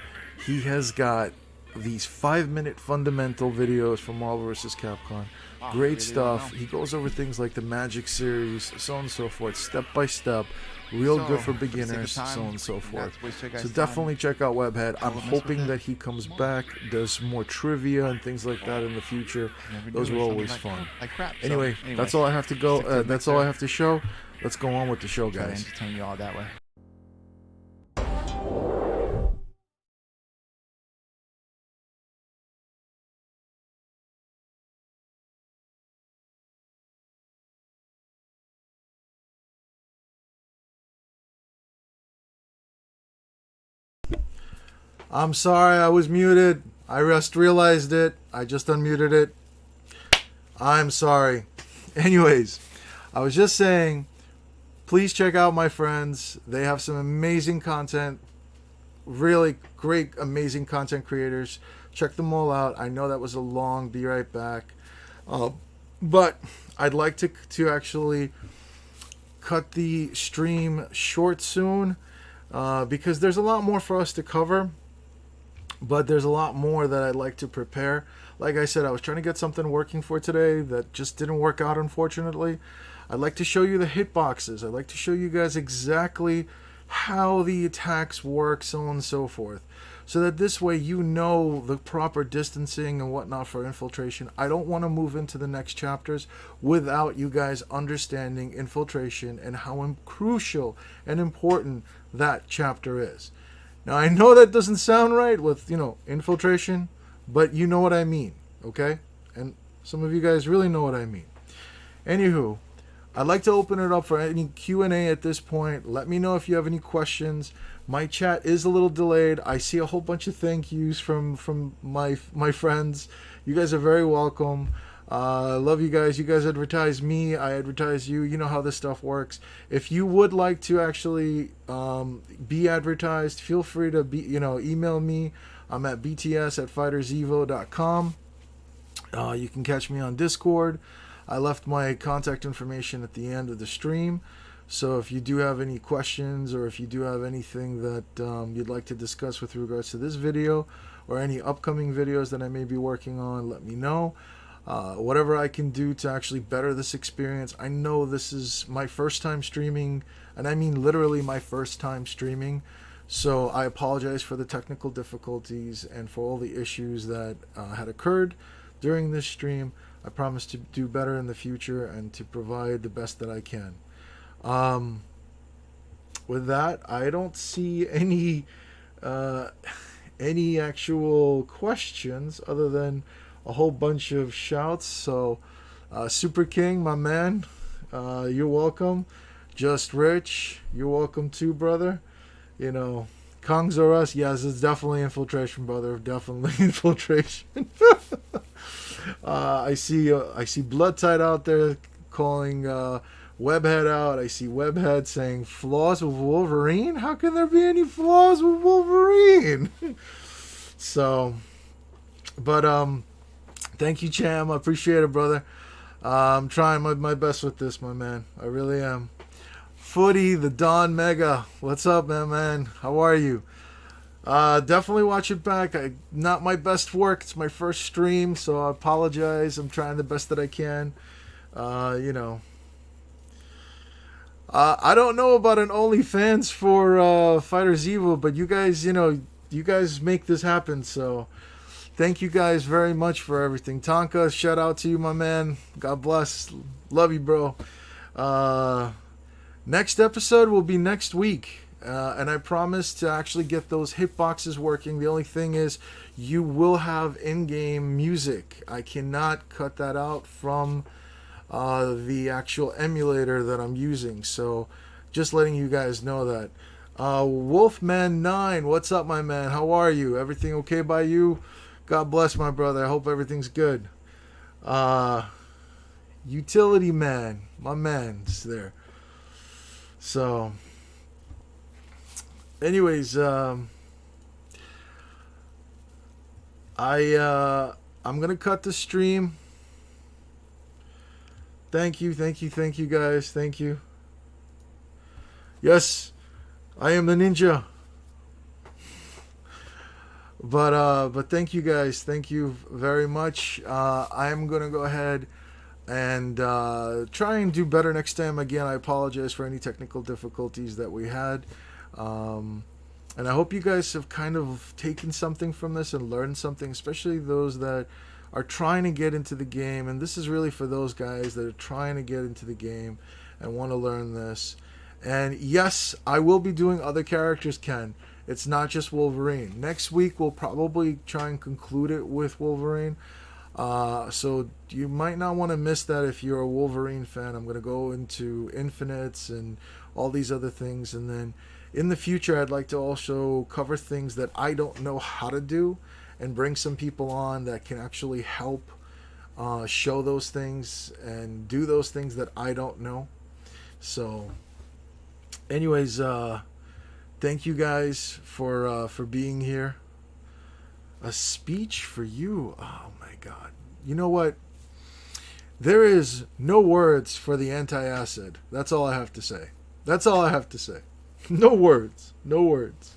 He has got these 5-minute fundamental videos from Marvel vs. Capcom. Great stuff. He goes over things like the Magic series, so on and so forth, step by step. Real good for beginners, so on and so forth. So definitely check out Webhead. I'm hoping that he comes back, does more trivia and things like that in the future. Those were always fun. Anyway, that's all I have to go. That's all I have to show. Let's go on with the show, guys. Entertain you all that way. I'm sorry, I was muted. I just realized it. I just unmuted it. I'm sorry. Anyways, I was just saying, please check out my friends. They have some amazing content. Really great, amazing content creators. Check them all out. I know that was a long be right back. But I'd like to actually cut the stream short soon because there's a lot more for us to cover. But there's a lot more that I'd like to prepare. Like I said, I was trying to get something working for today that just didn't work out, unfortunately. I'd like to show you the hitboxes. I'd like to show you guys exactly how the attacks work, so on and so forth. So that this way you know the proper distancing and whatnot for infiltration. I don't want to move into the next chapters without you guys understanding infiltration and how crucial and important that chapter is. Now, I know that doesn't sound right with, infiltration, but you know what I mean, okay? And some of you guys really know what I mean. Anywho, I'd like to open it up for any Q&A at this point. Let me know if you have any questions. My chat is a little delayed. I see a whole bunch of thank yous from my friends. You guys are very welcome. I love you guys. You guys advertise me. I advertise you. You know how this stuff works. If you would like to actually be advertised, feel free to email me. I'm at bts@fightersevo.com. You can catch me on Discord. I left my contact information at the end of the stream. So if you do have any questions or if you do have anything that you'd like to discuss with regards to this video or any upcoming videos that I may be working on, let me know. Whatever I can do to actually better this experience. I know this is my first time streaming, and I mean literally my first time streaming. So I apologize for the technical difficulties and for all the issues that had occurred during this stream. I promise to do better in the future and to provide the best that I can. With that, I don't see any actual questions other than a whole bunch of shouts. So Super King, my man, you're welcome. Just Rich, you're welcome too, brother. Kongs or us, yes, it's definitely infiltration, brother. Definitely infiltration. I see Blood Tide out there calling Webhead out. I see Webhead saying flaws with Wolverine. How can there be any flaws with Wolverine? So, but thank you, Cham. I appreciate it, brother. I'm trying my best with this, my man. I really am. Footy, the Don Mega. What's up, man? How are you? Definitely watch it back. Not my best work. It's my first stream, so I apologize. I'm trying the best that I can. I don't know about an OnlyFans for Fighters Evo, but you guys, you guys make this happen, so thank you guys very much for everything. Tonka, shout out to you, my man. God bless. Love you, bro. Next episode will be next week. And I promise to actually get those hitboxes working. The only thing is you will have in-game music. I cannot cut that out from the actual emulator that I'm using. So just letting you guys know that. Wolfman9, what's up, my man? How are you? Everything okay by you? God bless, my brother. I hope everything's good. Utility Man, my man's there. So, anyways, I'm gonna cut the stream. Thank you guys. Thank you. Yes, I am the ninja. But thank you guys. Thank you very much. I'm gonna go ahead and try and do better next time. Again, I apologize for any technical difficulties that we had. And I hope you guys have kind of taken something from this and learned something, especially those that are trying to get into the game. And this is really for those guys that are trying to get into the game and want to learn this. And yes, I will be doing other characters, Ken. It's not just Wolverine. Next week, we'll probably try and conclude it with Wolverine. So you might not want to miss that if you're a Wolverine fan. I'm going to go into Infinites and all these other things. And then in the future, I'd like to also cover things that I don't know how to do and bring some people on that can actually help show those things and do those things that I don't know. So anyways, thank you guys for being here. A speech for you. Oh my God. You know what? There is no words for the anti-acid. That's all I have to say. That's all I have to say. No words. No words.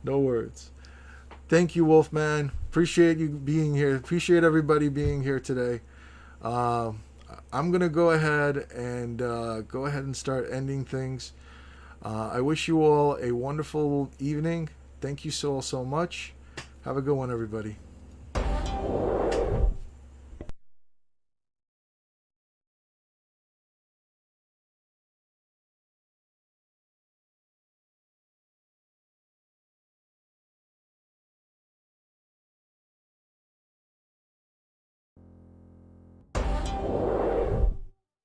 No words. Thank you, Wolfman. Appreciate you being here. Appreciate everybody being here today. I'm going to go ahead and start ending things. I wish you all a wonderful evening. Thank you so much. Have a good one, everybody.